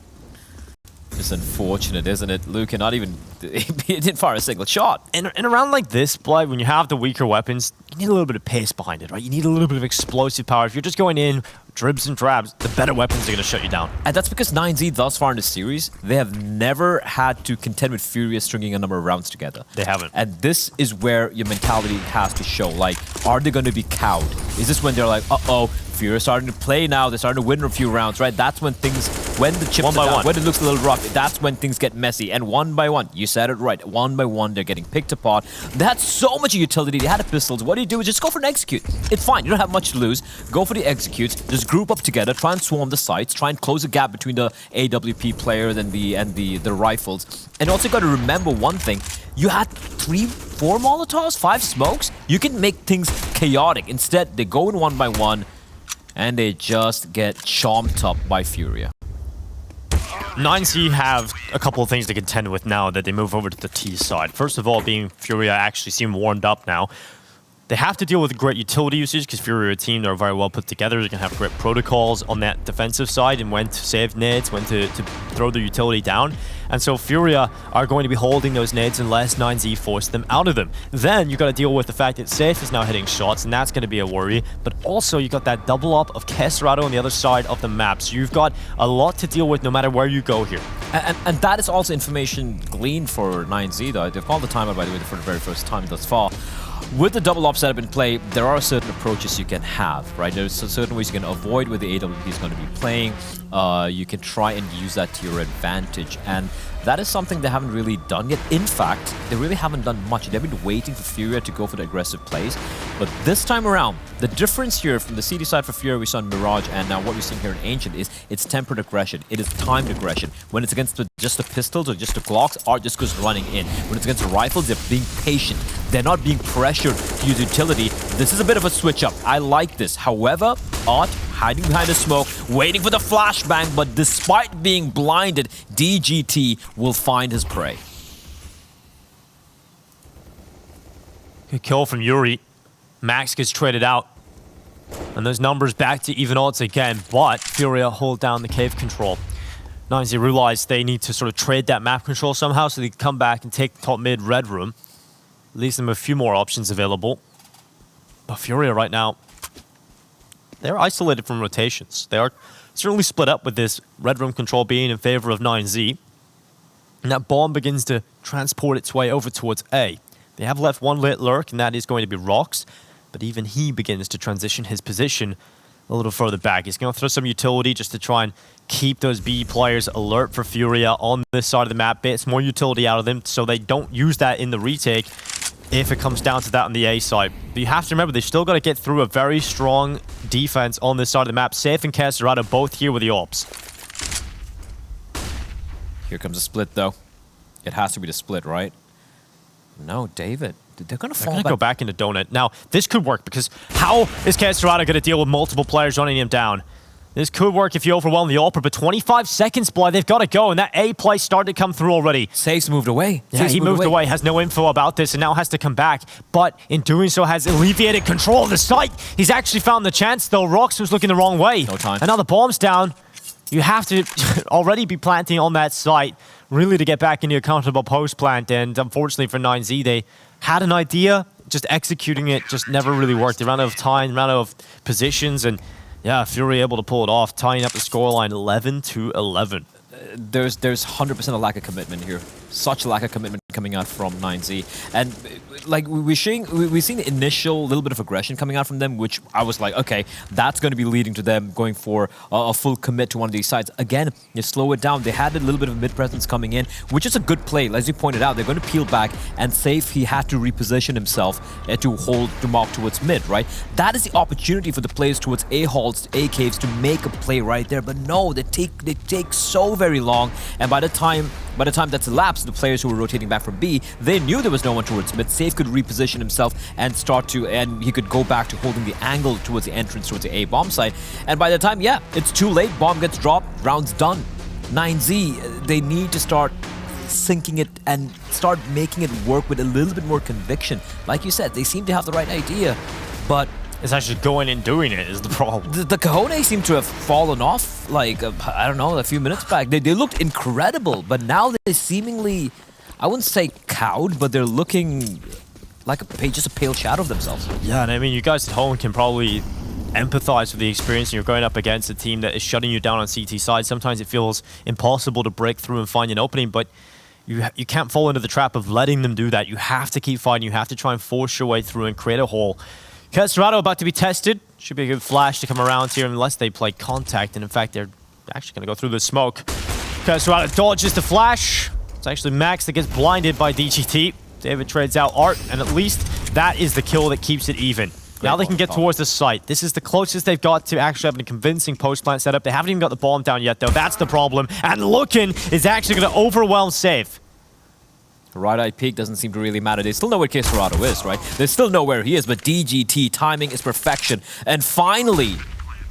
It's unfortunate, isn't it? Luke not even he didn't fire a single shot. In a round like this, Blood, when you have the weaker weapons, you need a little bit of pace behind it, right? You need a little bit of explosive power. If you're just going in, dribs and drabs, the better weapons are going to shut you down. And that's because 9Z thus far in the series, they have never had to contend with FURIA stringing a number of rounds together. They haven't. And this is where your mentality has to show. Like, are they going to be cowed? Is this when they're like, uh-oh, FURIA starting to play now, they're starting to win a few rounds, right? That's when things, when the chips are down, when it looks a little rough, that's when things get messy. And one by one, you said it right, one by one, they're getting picked apart. They had so much utility, they had the pistols. What do you do? Just go for an execute. It's fine, you don't have much to lose. Go for the executes, just group up together, try and swarm the sites, try and close the gap between the AWP players and the rifles. And also got to remember one thing, you had 3, 4 Molotovs, 5 smokes. You can make things chaotic. Instead, they go in one by one, and they just get chomped up by FURIA. 9Z have a couple of things to contend with now that they move over to the T side. First of all, being FURIA actually seem warmed up now. They have to deal with great utility usage because FURIA team, they're very well put together. They can have great protocols on that defensive side and when to save nades, when to throw their utility down. And so FURIA are going to be holding those nades unless 9Z force them out of them. Then you got to deal with the fact that Safe is now hitting shots, and that's going to be a worry. But also you got that double up of Kesserado on the other side of the map. So you've got a lot to deal with no matter where you go here. And that is also information gleaned for 9Z, though. They've called the timeout, by the way, for the very first time thus far. With the double up setup in play, there are certain approaches you can have, right? There's certain ways you can avoid where the AWP is going to be playing. You can try and use that to your advantage, and that is something they haven't really done yet. In fact, they really haven't done much. They've been waiting for FURIA to go for the aggressive plays, but this time around, the difference here from the CD side for FURIA we saw in Mirage, and now what we're seeing here in Ancient is it's tempered aggression. It is timed aggression. When it's against just the pistols or just the Glocks, Art just goes running in. When it's against the rifles, they're being patient. They're not being pressured to use utility. This is a bit of a switch up. I like this. However, Art hiding behind the smoke, waiting for the flashbang, but despite being blinded, DGT will find his prey. Good kill from Yuri. Max gets traded out. And those numbers back to even odds again, but FURIA hold down the cave control. 9Z realize they need to sort of trade that map control somehow so they can come back and take the top mid red room. Leaves them a few more options available. But FURIA right now, they're isolated from rotations. They are certainly split up with this red room control being in favor of 9Z. And that bomb begins to transport its way over towards A. They have left one lit lurk, and that is going to be Rox. But even he begins to transition his position. a little further back. He's going to throw some utility just to try and keep those B players alert for FURIA on this side of the map. Bits more utility out of them so they don't use that in the retake if it comes down to that on the A side. But you have to remember, they've still got to get through a very strong defense on this side of the map. Safe and Caserado both here with the orbs. Here comes a split, though. It has to be the split, right? No, David. They're going to fall back. Go back into Donut. Now, this could work because how is Caserado going to deal with multiple players running him down? This could work if you overwhelm the AWPer, but 25 seconds, boy, they've got to go, and that A play started to come through already. Safe's moved away. Yeah, he moved away, has no info about this, and now has to come back, but in doing so has alleviated control of the site. He's actually found the chance, though. Rox was looking the wrong way. No time. And now the bomb's down. You have to already be planting on that site, really, to get back into a comfortable post plant, and unfortunately for 9Z, they had an idea, just executing it just never really worked. They ran out of time, ran out of positions, and yeah, FURIA able to pull it off, tying up the scoreline 11-11. There's 100% a lack of commitment here. Such a lack of commitment coming out from 9Z. And like we've seen the initial little bit of aggression coming out from them, which I was like, okay, that's going to be leading to them going for a full commit to one of these sides. Again, you slow it down. They had a little bit of mid presence coming in, which is a good play. As you pointed out, they're going to peel back, and Safe, he had to reposition himself to mark towards mid, right? That is the opportunity for the players towards A halls, A caves to make a play right there. But no, they take so very long, and by the time that's elapsed, the players who were rotating back from B, they knew there was no one towards mid. Safe could reposition himself and he could go back to holding the angle towards the entrance towards the A bomb site. And by the time, yeah, it's too late. Bomb gets dropped, round's done. 9Z, they need to start syncing it and start making it work with a little bit more conviction. Like you said, they seem to have the right idea, but it's actually going and doing it is the problem. The cojones seem to have fallen off, like, I don't know, a few minutes back. They looked incredible, but now they seemingly, I wouldn't say cowed, but they're looking like just a pale shadow of themselves. Yeah, and I mean, you guys at home can probably empathize with the experience, and you're going up against a team that is shutting you down on CT side. Sometimes it feels impossible to break through and find an opening, but you can't fall into the trap of letting them do that. You have to keep fighting. You have to try and force your way through and create a hole. Caserado about to be tested. Should be a good flash to come around here unless they play contact. And in fact, they're actually going to go through the smoke. Caserado dodges the flash. It's actually Max that gets blinded by DGT. David trades out Art, and at least that is the kill that keeps it even. Now they can get towards the site. This is the closest they've got to actually having a convincing post-plant setup. They haven't even got the bomb down yet, though. That's the problem. And Lookin is actually going to overwhelm Safe. Right-eye peek doesn't seem to really matter. They still know where Caserado is, right? They still know where he is, but DGT, timing is perfection. And finally,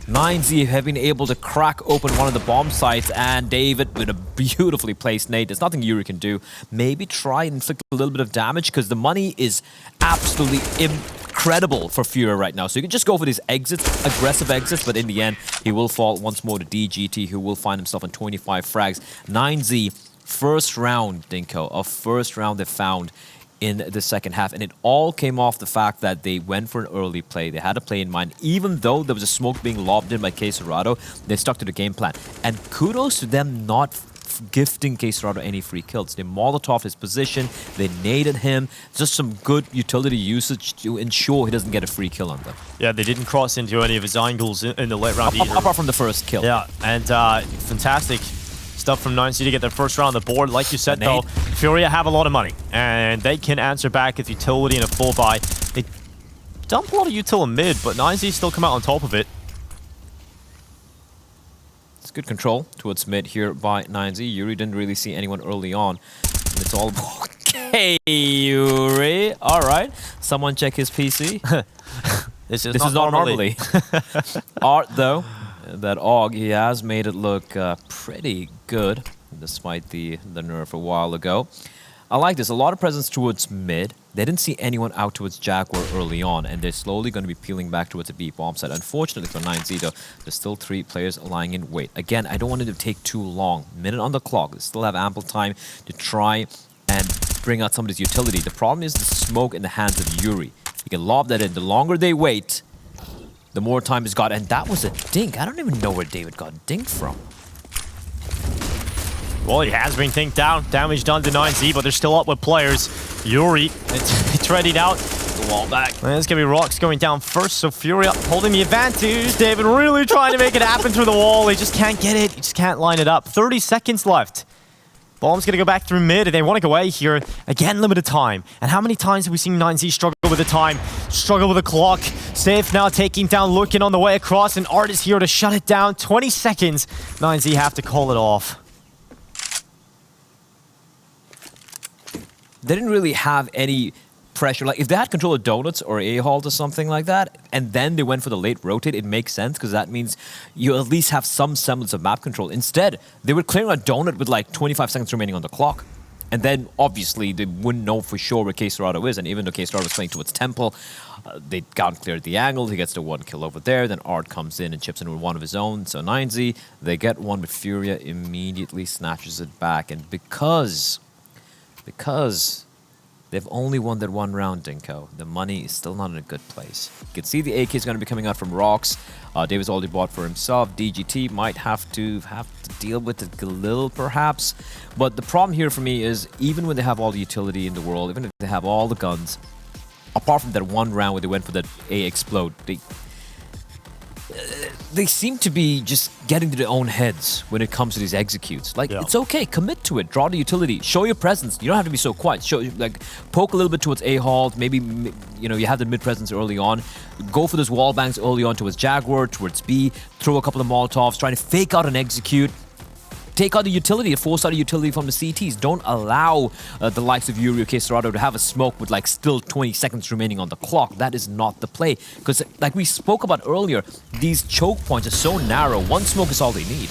9Z have been able to crack open one of the bomb sites, and David with a beautifully placed nade. There's nothing Yuri can do. Maybe try and inflict a little bit of damage, because the money is absolutely incredible for FURIA right now. So you can just go for these exits, aggressive exits, but in the end, he will fall once more to DGT, who will find himself on 25 frags. 9Z, first round, Dinko, a first round they found in the second half, and it all came off the fact that they went for an early play. They had a play in mind. Even though there was a smoke being lobbed in by Caserado, they stuck to the game plan. And kudos to them not gifting Caserado any free kills. They Molotov his position, they naded him, just some good utility usage to ensure he doesn't get a free kill on them. Yeah, they didn't cross into any of his angles in the late round either. Apart from the first kill. Yeah, and fantastic stuff from 9C to get their first round on the board. Like you said, though, FURIA have a lot of money, and they can answer back with utility and a full buy. They dump a lot of util in mid, but 9Z still come out on top of it. It's good control towards mid here by 9Z. Yuri didn't really see anyone early on. And it's all okay, Yuri. All right, someone check his PC. This is not normally. Art, though. That AUG, he has made it look pretty good, despite the nerf a while ago. I like this. A lot of presence towards mid. They didn't see anyone out towards Jaguar early on, and they're slowly going to be peeling back towards the B bomb site. Unfortunately for 9Z, though, there's still 3 players lying in wait. Again, I don't want it to take too long. Minute on the clock. They still have ample time to try and bring out some of this utility. The problem is the smoke in the hands of Yuri. You can lob that in. The longer they wait, the more time is got, and that was a dink. I don't even know where David got dinked from. Well, he has been dinked down. Damage done to 9Z, but they're still up with players. Yuri, it's readied out. the wall back. And it's going to be Rocks going down first, so FURIA holding the advantage. David really trying to make it happen through the wall. He just can't get it. He just can't line it up. 30 seconds left. Bomb's going to go back through mid. They want to go away here. Again, limited time. And how many times have we seen 9Z struggle with the time? Struggle with the clock. Safe now taking down, looking on the way across, and Art is here to shut it down. 20 seconds. 9Z have to call it off. They didn't really have any pressure. Like, if they had control of Donuts or A-Halt or something like that, and then they went for the late rotate, it makes sense, because that means you at least have some semblance of map control. Instead, they were clearing a Donut with like 25 seconds remaining on the clock. And then, obviously, they wouldn't know for sure where K-Serado is, and even though K-Serado was playing towards Temple, they can't clear the angle. He gets the 1 kill over there, then Art comes in and chips in with one of his own. So 9Z, they get one, but FURIA immediately snatches it back. And because they've only won that one round, Dinko, the money is still not in a good place. You can see the AK is going to be coming out from Rocks. David's already bought for himself. DGT might have to deal with it a little, perhaps. But the problem here for me is, even when they have all the utility in the world, even if they have all the guns, apart from that one round where they went for that A explode, they seem to be just getting to their own heads when it comes to these executes. Like, it's okay, commit to it, draw the utility, show your presence. You don't have to be so quiet. Show, like, poke a little bit towards A-Halt. Maybe, you know, you have the mid presence early on. Go for those wall bangs early on towards Jaguar, towards B. Throw a couple of Molotovs, trying to fake out an execute. Take out the utility, force out the utility from the CTs. Don't allow the likes of Yuri or K-Serado to have a smoke with like still 20 seconds remaining on the clock. That is not the play. Because like we spoke about earlier, these choke points are so narrow. One smoke is all they need.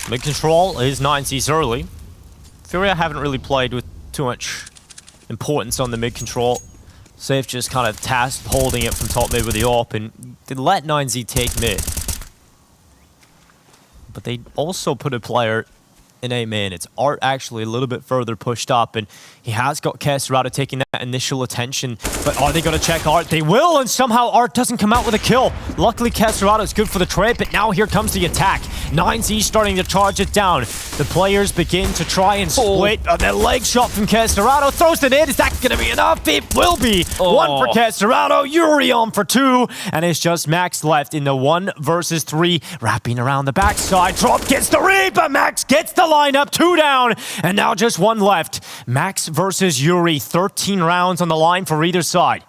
Mid control is 9Z's early. FURIA haven't really played with too much importance on the mid control. Safe just kind of tasked holding it from top mid with the AWP, and they let 9Z take mid. But they also put a player in A main. It's Art actually a little bit further pushed up, and he has got K-Serado taking that initial attention. But are they going to check Art? They will, and somehow Art doesn't come out with a kill. Luckily, K-Serado is good for the trade, but now here comes the attack. 9Z starting to charge it down. The players begin to try and split. That leg shot from K-Serado throws it in. Is that going to be enough? It will be. One for K-Serado, Yuri on for 2, and it's just Max left in the 1 versus 3. Wrapping around the backside. Drop gets the read, but Max gets the lineup. 2 down, and now just 1 left. Max versus Yuri. 13 rounds on the line for either side.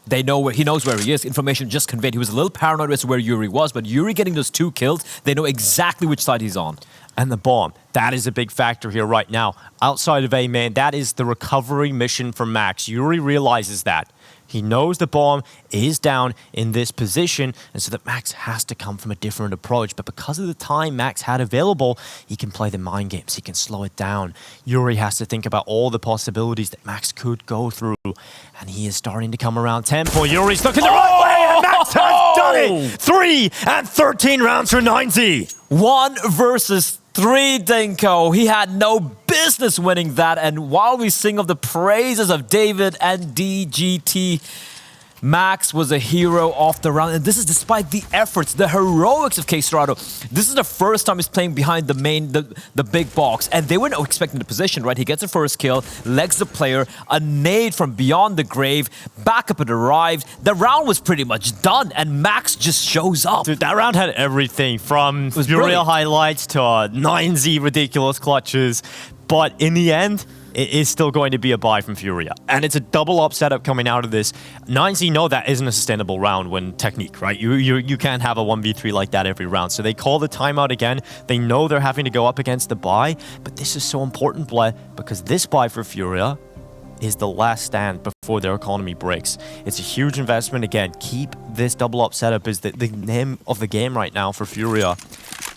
They know where he knows where he is. Information just conveyed. He was a little paranoid as to where Yuri was, but Yuri getting those 2 kills, they know exactly which side he's on. And the bomb, that is a big factor here right now. Outside of A main, that is the recovery mission for Max. Yuri realizes that. He knows the bomb is down in this position, and so that Max has to come from a different approach. But because of the time Max had available, he can play the mind games. He can slow it down. Yuri has to think about all the possibilities that Max could go through, and he is starting to come around tempo. Yuri's looking the right way, and Max has done it! 3 and 13 rounds for 9Z. 1 versus 3, Dinko. He had no business winning that. And while we sing of the praises of David and DGT, Max was a hero off the round. And this is despite the efforts, the heroics of K-Serado. This is the first time he's playing behind the main, the big box. And they weren't expecting the position, right? He gets the first kill, legs the player, a nade from beyond the grave, backup had arrived. The round was pretty much done, and Max just shows up. Dude, that round had everything from real highlights to 9Z ridiculous clutches. But in the end, it is still going to be a buy from FURIA. And it's a double up setup coming out of this. 9Z know that isn't a sustainable round when technique, right? You can't have a 1v3 like that every round. So they call the timeout again. They know they're having to go up against the buy. But this is so important, Bleh, because this buy for FURIA is the last stand before their economy breaks. It's a huge investment. Again, keep this double up setup is the name of the game right now for FURIA.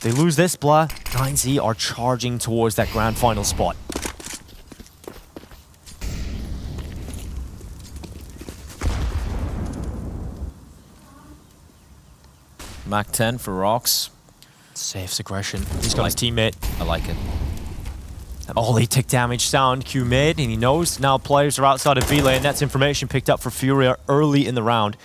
They lose this, Bleh, 9Z are charging towards that grand final spot. Mac 10 for Rocks. Saves aggression. He's got his teammate. I like it. Ollie tick damage sound, Q mid, and he knows now players are outside of V lane. That's information picked up for FURIA early in the round.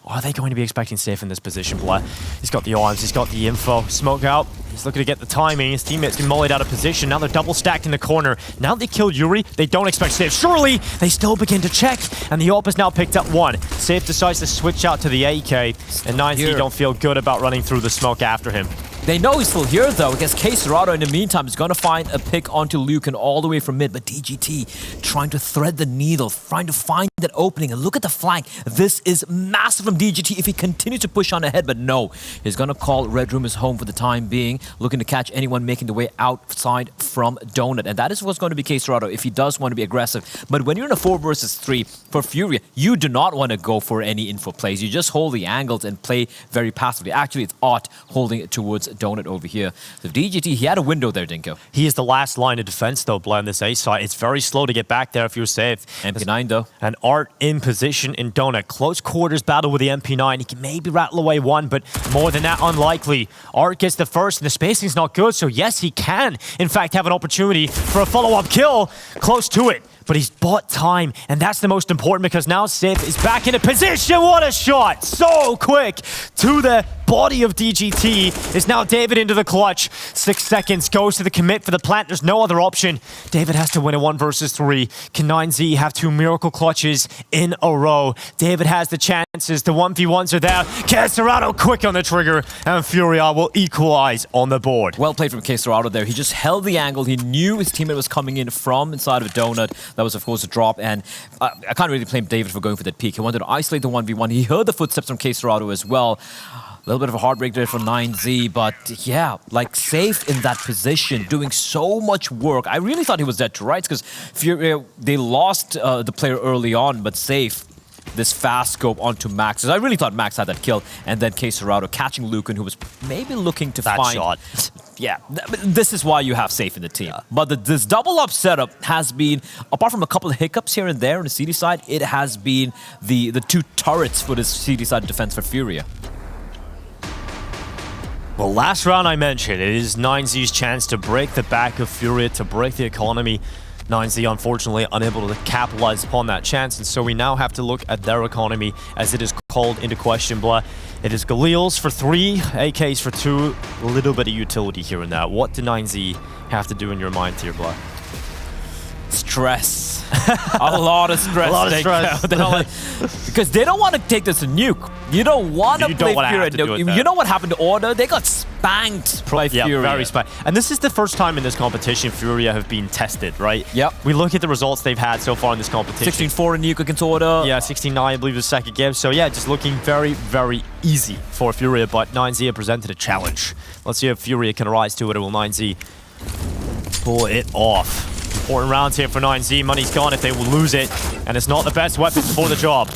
Are they going to be expecting safe in this position, Blair? He's got the arms, he's got the info. Smoke out. He's looking to get the timing. His teammates get mullied out of position. Now they're double stacked in the corner. Now they killed Yuri. They don't expect safe. Surely they still begin to check. And the AWP has now picked up one. Safe decides to switch out to the AK. And 9Z don't feel good about running through the smoke after him. They know he's still here, though. I guess K-Serrato, in the meantime, is going to find a pick onto Lucan all the way from mid. But DGT trying to thread the needle, trying to find that opening. And look at the flank. This is massive from DGT if he continues to push on ahead. But no, he's going to call Red Room his home for the time being, looking to catch anyone making the way outside from Donut. And that is what's going to be K-Serrato if he does want to be aggressive. But when you're in a 4 versus 3 for FURIA, you do not want to go for any info plays. You just hold the angles and play very passively. Actually, it's Ott holding it towards Donut over here. So DGT, he had a window there, Dinko. He is the last line of defense, though, Blair, on this A side. It's very slow to get back there if you're safe. MP9, though. And Art in position in Donut. Close quarters battle with the MP9. He can maybe rattle away one, but more than that, unlikely. Art gets the first, and the spacing's not good, so yes, he can, in fact, have an opportunity for a follow-up kill. Close to it. But he's bought time, and that's the most important because now Safe is back in a position. What a shot! So quick to the body of DGT. Is now David into the clutch. 6 seconds, goes to the commit for the plant. There's no other option. David has to win a 1 versus 3. Can 9Z have 2 miracle clutches in a row? David has the chances. The 1v1s are there. K-Serrato quick on the trigger, and FURIA will equalize on the board. Well played from K-Serrato there. He just held the angle. He knew his teammate was coming in from inside of a Donut. That was, of course, a drop, and I can't really blame David for going for that peek. He wanted to isolate the 1v1. He heard the footsteps from K-Serrato as well. A little bit of a heartbreak there for 9Z, but yeah, like safe in that position, doing so much work. I really thought he was dead to rights because they lost the player early on, but safe. This fast scope onto Max. I really thought Max had that kill, and then K-Serrato catching Lucan, who was maybe looking to find... shot. Yeah, this is why you have safe in the team. Yeah. But this double-up setup has been, apart from a couple of hiccups here and there on the CD side, it has been the 2 turrets for this CD side defense for FURIA. Well, last round I mentioned, it is 9Z's chance to break the back of FURIA, to break the economy. 9Z, unfortunately, unable to capitalize upon that chance, and so we now have to look at their economy as it is called into question, Blah. It is Galil's for 3, AKs for 2, a little bit of utility here and there. What do 9Z have to do in your mind here, Blah? Stress. A lot of stress. A lot of stress. Because they don't want to take this a nuke. You don't want to play FURIA. You know what happened to Order? They got spanked by FURIA. Yeah, very spanked. And this is the first time in this competition FURIA have been tested, right? Yep. We look at the results they've had so far in this competition. 16-4 in nuke against Order. Yeah, 16-9, I believe, was the second game. So yeah, just looking very, very easy for FURIA, but 9Z have presented a challenge. Let's see if FURIA can rise to it, or will 9Z pull it off? Important rounds here for 9Z. Money's gone if they will lose it, and it's not the best weapon for the job.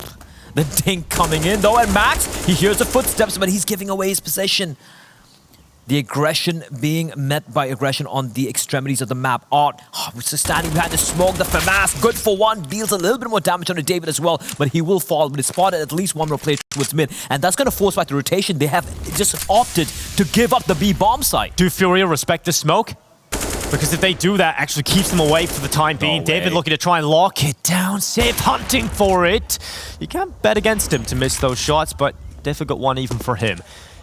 The dink coming in, though, and Max, he hears the footsteps, but he's giving away his position. The aggression being met by aggression on the extremities of the map. Art, standing behind the smoke, the FAMAS, good for 1, deals a little bit more damage on David as well, but he will fall. But it's spotted at least 1 more player towards mid, and that's going to force back the rotation. They have just opted to give up the B bomb site. Do FURIA respect the smoke? Because if they do that, actually keeps them away for the time being. No David way. looking to try and lock it down. Safe hunting for it. You can't bet against him to miss those shots, but difficult one even for him.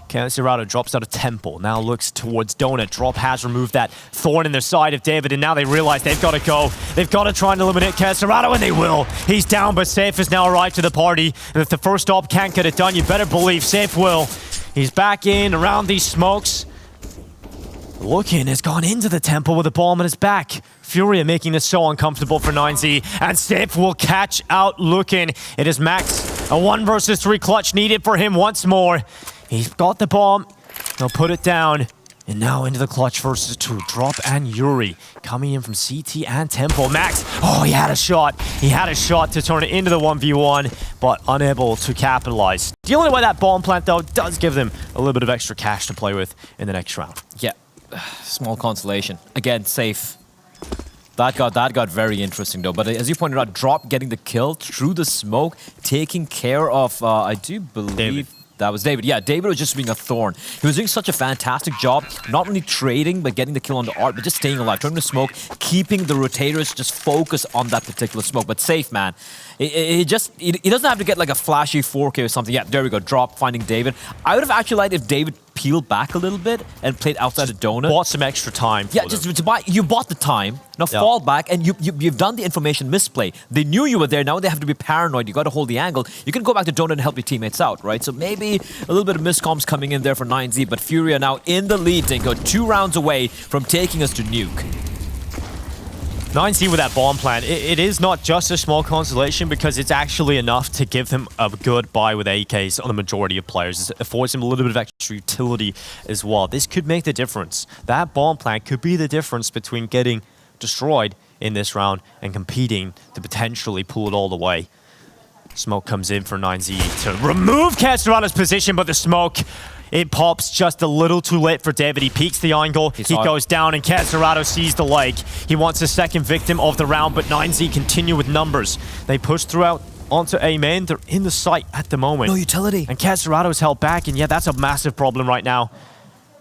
K-Serrato drops out of Temple. Now looks towards Donut. Drop has removed that thorn in their side of David, and now they realize they've got to go. They've got to try and eliminate K-Serrato, and they will. He's down, but Safe has now arrived to the party. And if the first op can't get it done, you better believe Safe will. He's back in around these smokes. Lucan has gone into the temple with a bomb on his back. FURIA making this so uncomfortable for 9Z, and Safe will catch out Lucan. It is Max, a 1 versus 3 clutch needed for him once more. He's got the bomb, he'll put it down, and now into the clutch versus 2. Drop and Yuri coming in from CT and Temple. Max, oh, he had a shot. He had a shot to turn it into the 1v1, but unable to capitalize. Dealing away that bomb plant, though, does give them a little bit of extra cash to play with in the next round. Yeah, small consolation. Again, Safe. That got very interesting, though. But as you pointed out, Drop getting the kill through the smoke, taking care of, I do believe... That was David. Yeah, David was just being a thorn. He was doing such a fantastic job, not only trading, but getting the kill on the art, but just staying alive, turning the smoke, keeping the rotators just focus on that particular smoke. But safe, man. He doesn't have to get like a flashy 4K or something. Yeah, there we go. Drop, finding David. I would have actually liked if David peeled back a little bit and played outside the donut. Bought some extra time. Yeah, just to buy. You bought the time. Now fall back, and you've done the information misplay. They knew you were there. Now they have to be paranoid. You got to hold the angle. You can go back to donut and help your teammates out, right? So maybe a little bit of miscoms coming in there for 9Z, but FURIA now in the lead. They go 2 rounds away from taking us to nuke. 9Z with that bomb plan, it is not just a small consolation because it's actually enough to give them a good buy with AKs on the majority of players. It affords them a little bit of extra utility as well. This could make the difference. That bomb plan could be the difference between getting destroyed in this round and competing to potentially pull it all the way. Smoke comes in for 9Z to remove Casterato's position, but the smoke, it pops just a little too late for David. He peeks the angle, he goes down, and Casterato sees the leg. He wants a second victim of the round, but 9Z continue with numbers. They push throughout onto A main. They're in the site at the moment. No utility. And Casterato's held back, and yeah, that's a massive problem right now.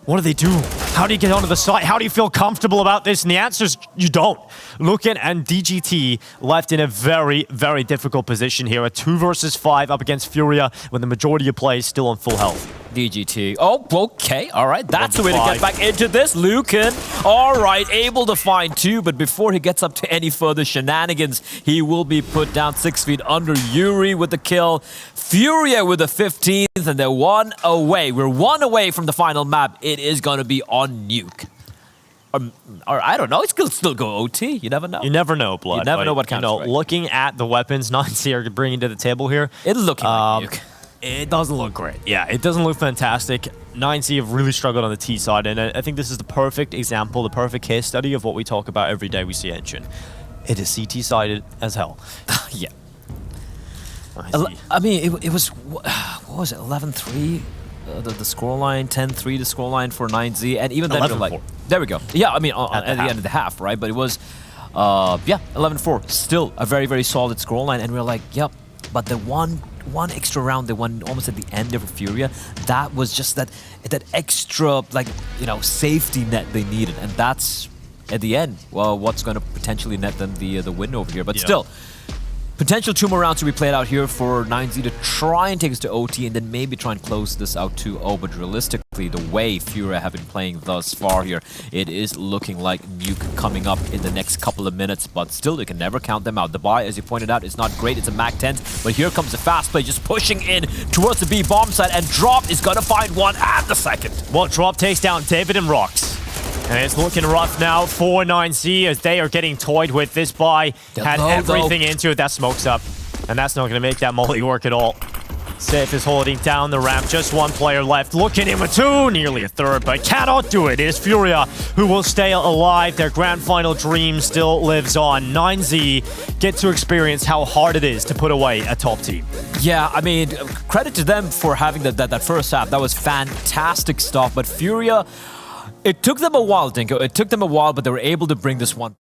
What do they do? How do you get onto the site? How do you feel comfortable about this? And the answer is you don't. Looking and DGT left in a very, very difficult position here. A 2 versus 5 up against FURIA when the majority of players still on full health. DGT. Oh, okay. All right. That's the way to get back into this. Lucan, all right, able to find 2, but before he gets up to any further shenanigans, he will be put down 6 feet under. Yuri with the kill. FURIA with the 15th, and they're 1 away. We're 1 away from the final map. It is going to be on nuke. Or I don't know. It could still go OT. You never know. You never know, Blood. You never know what counts. Looking at the weapons 9Z are bringing to the table here, it's looking like nuke. It doesn't look great. Yeah, it doesn't look fantastic. 9Z have really struggled on the T side, and I think this is the perfect example, the perfect case study of what we talk about every day we see Engine. It is CT-sided as hell. Yeah. I mean, it was, what was it, 11-3? The scoreline, 10-3 the scoreline for 9Z, and even then, like, there we go. Yeah, I mean, at the end of the half, right? But it was, yeah, 11-4. Still a very, very solid scoreline, and we're like, yep. But the one extra round they won almost at the end of FURIA, that was just that extra, like, you know, safety net they needed, and that's at the end, well, what's going to potentially net them the win over here. But still, potential 2 more rounds to be played out here for 9Z to try and take us to OT and then maybe try and close this out 2-0. But realistically, the way FURIA have been playing thus far here, it is looking like nuke coming up in the next couple of minutes. But still, they can never count them out. The buy, as you pointed out, is not great. It's a Mac 10, but here comes the fast play, just pushing in towards the B bomb site, and Drop is going to find 1 and the second. Well, Drop takes down David and Rocks. And it's looking rough now for 9Z as they are getting toyed with. This buy had everything into it. That smoke's up. And that's not going to make that molly work at all. Safe is holding down the ramp. Just 1 player left. Looking in with 2. Nearly a third, but cannot do it. It is FURIA who will stay alive. Their grand final dream still lives on. 9Z get to experience how hard it is to put away a top team. Yeah, I mean, credit to them for having that first half. That was fantastic stuff. But FURIA, it took them a while, Dinko. It took them a while, but they were able to bring this one